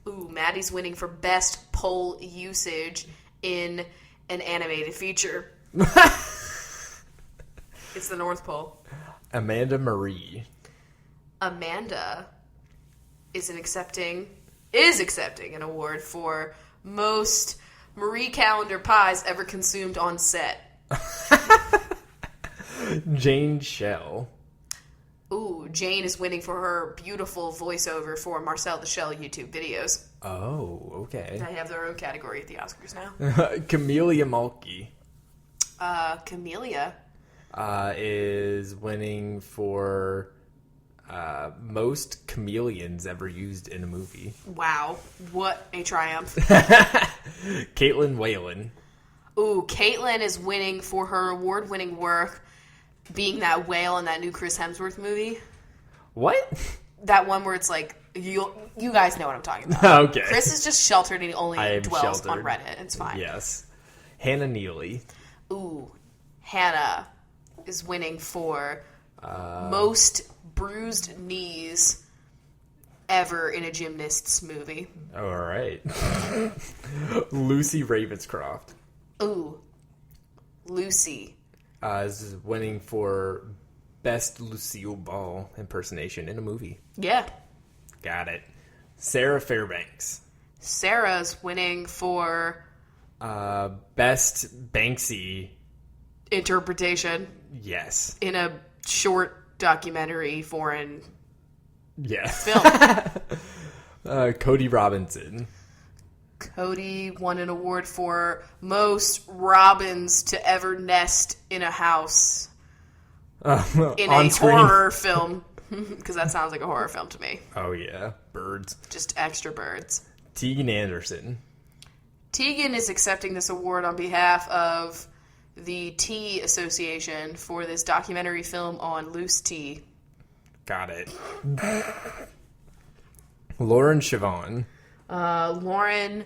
B: Ooh, Maddie's winning for best pole usage in an animated feature. It's the North Pole.
C: Amanda Marie.
B: Amanda is accepting an award for most Marie Callender pies ever consumed on set.
C: Jane Shell.
B: Ooh, Jane is winning for her beautiful voiceover for Marcel the Shell YouTube videos.
C: Oh, okay.
B: They have their own category at the Oscars now.
C: Camelia Mulkey.
B: Camelia
C: is winning for most chameleons ever used in a movie.
B: Wow, what a triumph.
C: Caitlin Whalen.
B: Ooh, Caitlin is winning for her award-winning work being that whale in that new Chris Hemsworth movie.
C: What?
B: That one where it's like, you guys know what I'm talking about.
C: Okay.
B: Chris is just sheltered and he only dwells
C: sheltered.
B: on Reddit. It's fine.
C: Yes. Hannah Neely.
B: Ooh, Hannah is winning for most bruised knees ever in a gymnast's movie.
C: All right. Lucy Ravenscroft.
B: Ooh, Lucy
C: is winning for best Lucille Ball impersonation in a movie.
B: Yeah.
C: Got it. Sarah Fairbanks.
B: Sarah's winning for
C: best Banksy
B: interpretation.
C: Yes.
B: In a short documentary foreign film.
C: Cody Robinson.
B: Cody won an award for most robins to ever nest in a house in a horror film. Because that sounds like a horror film to me.
C: Oh, yeah. Birds.
B: Just extra birds.
C: Tegan Anderson.
B: Tegan is accepting this award on behalf of the Tea Association for this documentary film on loose tea.
C: Got it. Lauren Siobhan.
B: Lauren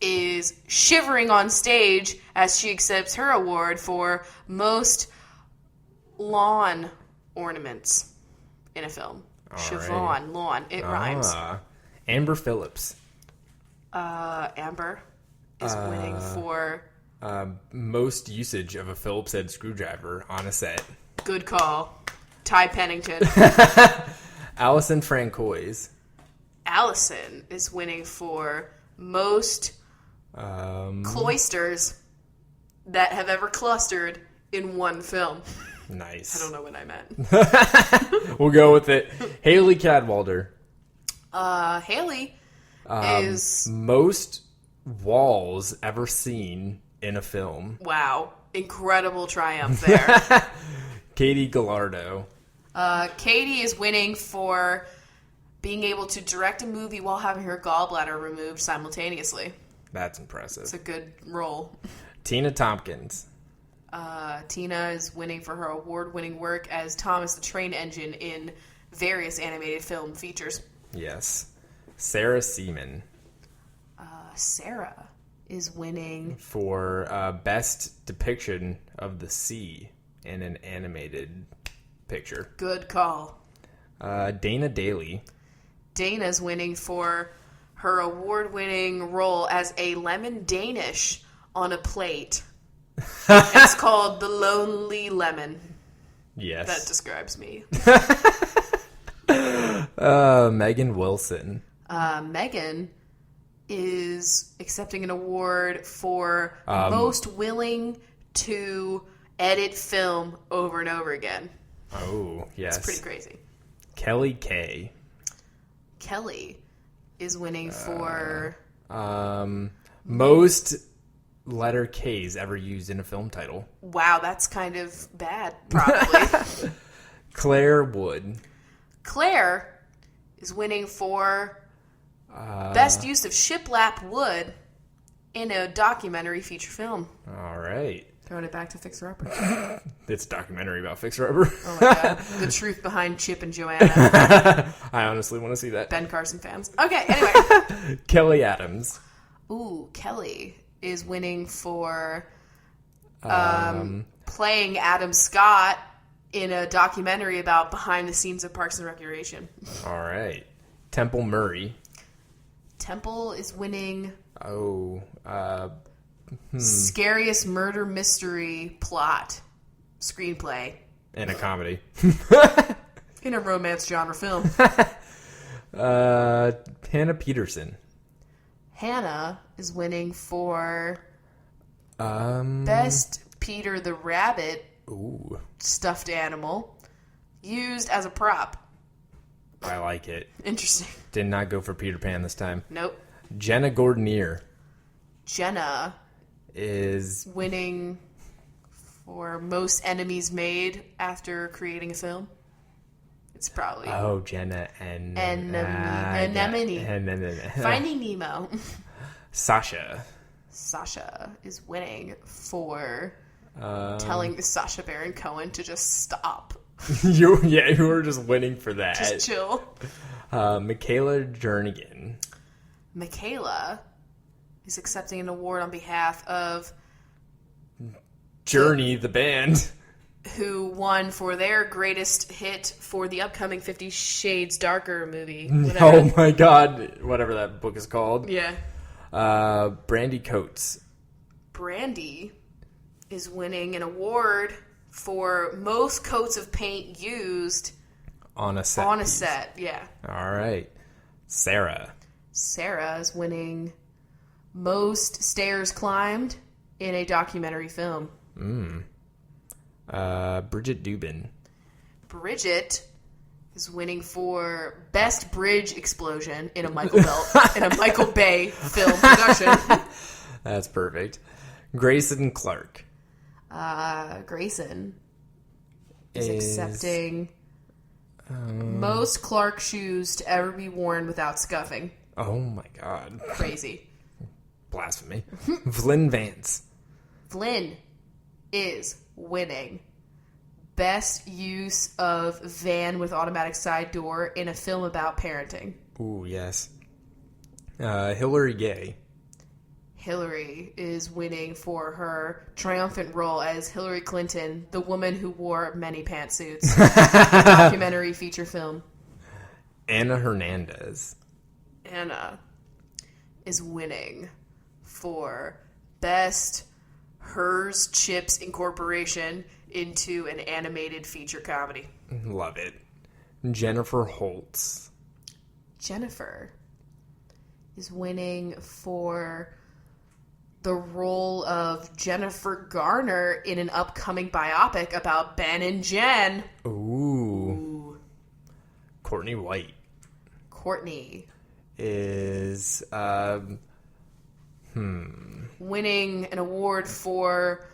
B: is shivering on stage as she accepts her award for most lawn ornaments in a film. Siobhan, lawn. It rhymes.
C: Amber Phillips.
B: Amber is winning for
C: most usage of a Phillips head screwdriver on a set.
B: Good call. Ty Pennington.
C: Allison Francois.
B: Allison is winning for most cloisters that have ever clustered in one film.
C: Nice.
B: I don't know what I meant.
C: We'll go with it. Haley Cadwalder.
B: Haley is
C: most walls ever seen in a film.
B: Wow. Incredible triumph there.
C: Katie Gallardo.
B: Katie is winning for being able to direct a movie while having her gallbladder removed simultaneously.
C: That's impressive.
B: It's a good role.
C: Tina Tompkins.
B: Tina is winning for her award-winning work as Thomas the Train Engine in various animated film features.
C: Yes. Sarah Seaman.
B: Sarah is winning
C: for best depiction of the sea in an animated picture.
B: Good call.
C: Dana Daly.
B: Dana's winning for her award-winning role as a lemon Danish on a plate. It's called The Lonely Lemon.
C: Yes.
B: That describes me.
C: Megan Wilson.
B: Megan is accepting an award for most willing to edit film over and over again.
C: Oh, yes.
B: It's pretty crazy.
C: Kelly Kay.
B: Kelly is winning for...
C: most letter K's ever used in a film title.
B: Wow, that's kind of bad, probably.
C: Claire Wood.
B: Claire is winning for best use of shiplap wood in a documentary feature film.
C: All right.
B: Throwing it back to Fixer Upper.
C: It's a documentary about Fixer Upper.
B: Oh my god. The truth behind Chip and Joanna.
C: I honestly want to see that.
B: Ben Carson fans. Okay, anyway.
C: Kelly Adams.
B: Ooh, Kelly is winning for playing Adam Scott in a documentary about behind the scenes of Parks and Recreation.
C: All right. Temple Murray.
B: Temple is winning... Scariest murder mystery plot screenplay
C: In a comedy.
B: in a romance genre film.
C: Hannah Peterson.
B: Hannah is winning for best Peter the Rabbit stuffed animal used as a prop.
C: I like it.
B: Interesting.
C: Did not go for Peter Pan this time.
B: Nope.
C: Jenna Gordonier.
B: Jenna
C: is
B: winning for most enemies made after creating a film. It's probably
C: Jenna and
B: Anemone. Finding Nemo.
C: Sasha
B: is winning for telling Sacha Baron Cohen to just stop.
C: you were just winning for that.
B: Just chill.
C: Michaela Jernigan.
B: Michaela is accepting an award on behalf of
C: Journey, the band,
B: who won for their greatest hit for the upcoming 50 Shades Darker movie.
C: Oh my god, whatever that book is called.
B: Yeah.
C: Brandy Coates.
B: Brandy is winning an award for most coats of paint used
C: on a set.
B: On a set, yeah.
C: All right. Sarah
B: is winning most stairs climbed in a documentary film.
C: Bridget Dubin.
B: Bridget is winning for best bridge explosion in a Michael Bay film production.
C: That's perfect. Grayson Clark.
B: Grayson is accepting most Clark shoes to ever be worn without scuffing.
C: Oh my god.
B: Crazy.
C: Blasphemy. Flynn Vance.
B: Flynn is winning best use of van with automatic side door in a film about parenting.
C: Ooh, yes. Hillary Gay.
B: Hillary is winning for her triumphant role as Hillary Clinton, the woman who wore many pantsuits. Documentary feature film.
C: Anna Hernandez.
B: Anna is winning for best Hers Chips incorporation into an animated feature comedy.
C: Love it. Jennifer Holtz.
B: Jennifer is winning for the role of Jennifer Garner in an upcoming biopic about Ben and Jen.
C: Ooh. Courtney White.
B: Courtney
C: is
B: Winning an award for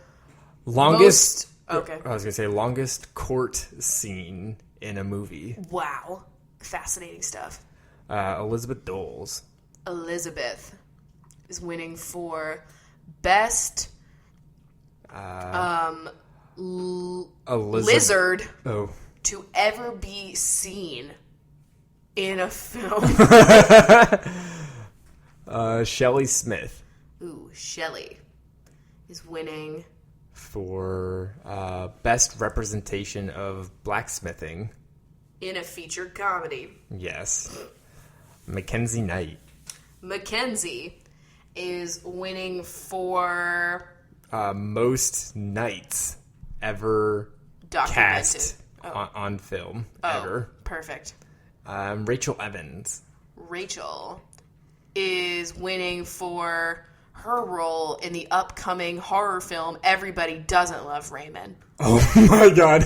C: longest.
B: Okay.
C: I was gonna say longest court scene in a movie.
B: Wow, fascinating stuff.
C: Elizabeth Doles.
B: Elizabeth is winning for best lizard to ever be seen in a film.
C: Shelley Smith.
B: Ooh, Shelley is winning
C: for best representation of blacksmithing
B: in a featured comedy.
C: Yes. Mackenzie Knight.
B: Mackenzie is winning for
C: most nights ever cast on film ever.
B: Perfect.
C: Rachel Evans.
B: Rachel is winning for her role in the upcoming horror film Everybody Doesn't Love Raymond.
C: Oh my god.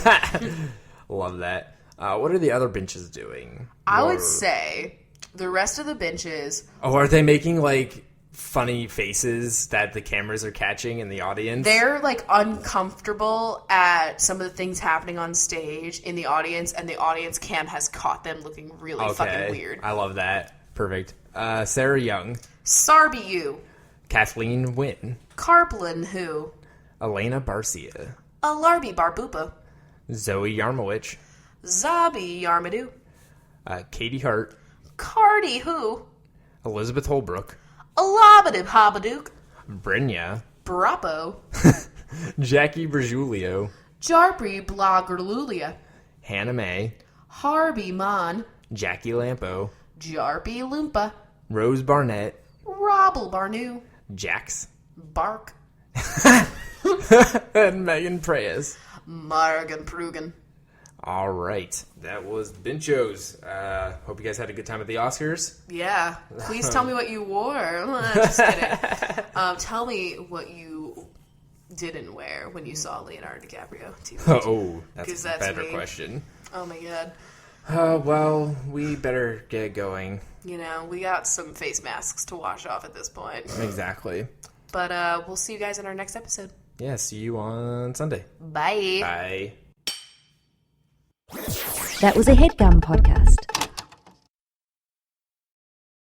C: Love that. What are the other benches doing?
B: I would say the rest of the benches...
C: Oh, are they making, like, funny faces that the cameras are catching in the audience?
B: They're, like, uncomfortable at some of the things happening on stage in the audience, and the audience cam has caught them looking really fucking weird.
C: I love that. Perfect. Sarah Young.
B: Sarby you.
C: Kathleen Wynn.
B: Carplin who.
C: Elena Barcia.
B: Alarby Barbupa.
C: Zoe Yarmowich.
B: Zabi Yarmadu.
C: Katie Hart.
B: Cardi who.
C: Elizabeth Holbrook.
B: Alabadib Habadook.
C: Brynja.
B: Brapo.
C: Jackie Bergiulio.
B: Jarpri Bloggerlulia.
C: Hannah Mae.
B: Harby Mon.
C: Jackie Lampo.
B: Jarpy Loompa.
C: Rose Barnett.
B: Robble Barnu.
C: Jax.
B: Bark.
C: And Megan Preyes.
B: Margan Prugan.
C: All right. That was Benchos. Hope you guys had a good time at the Oscars.
B: Yeah. Please tell me what you wore. Just kidding. Tell me what you didn't wear when you saw Leonardo DiCaprio.
C: Oh, that's a better question.
B: Oh, my God.
C: Well, we better get going.
B: You know, we got some face masks to wash off at this point.
C: Exactly.
B: But we'll see you guys in our next episode.
C: Yeah, see you on Sunday.
B: Bye.
C: Bye.
A: That was a HeadGum podcast.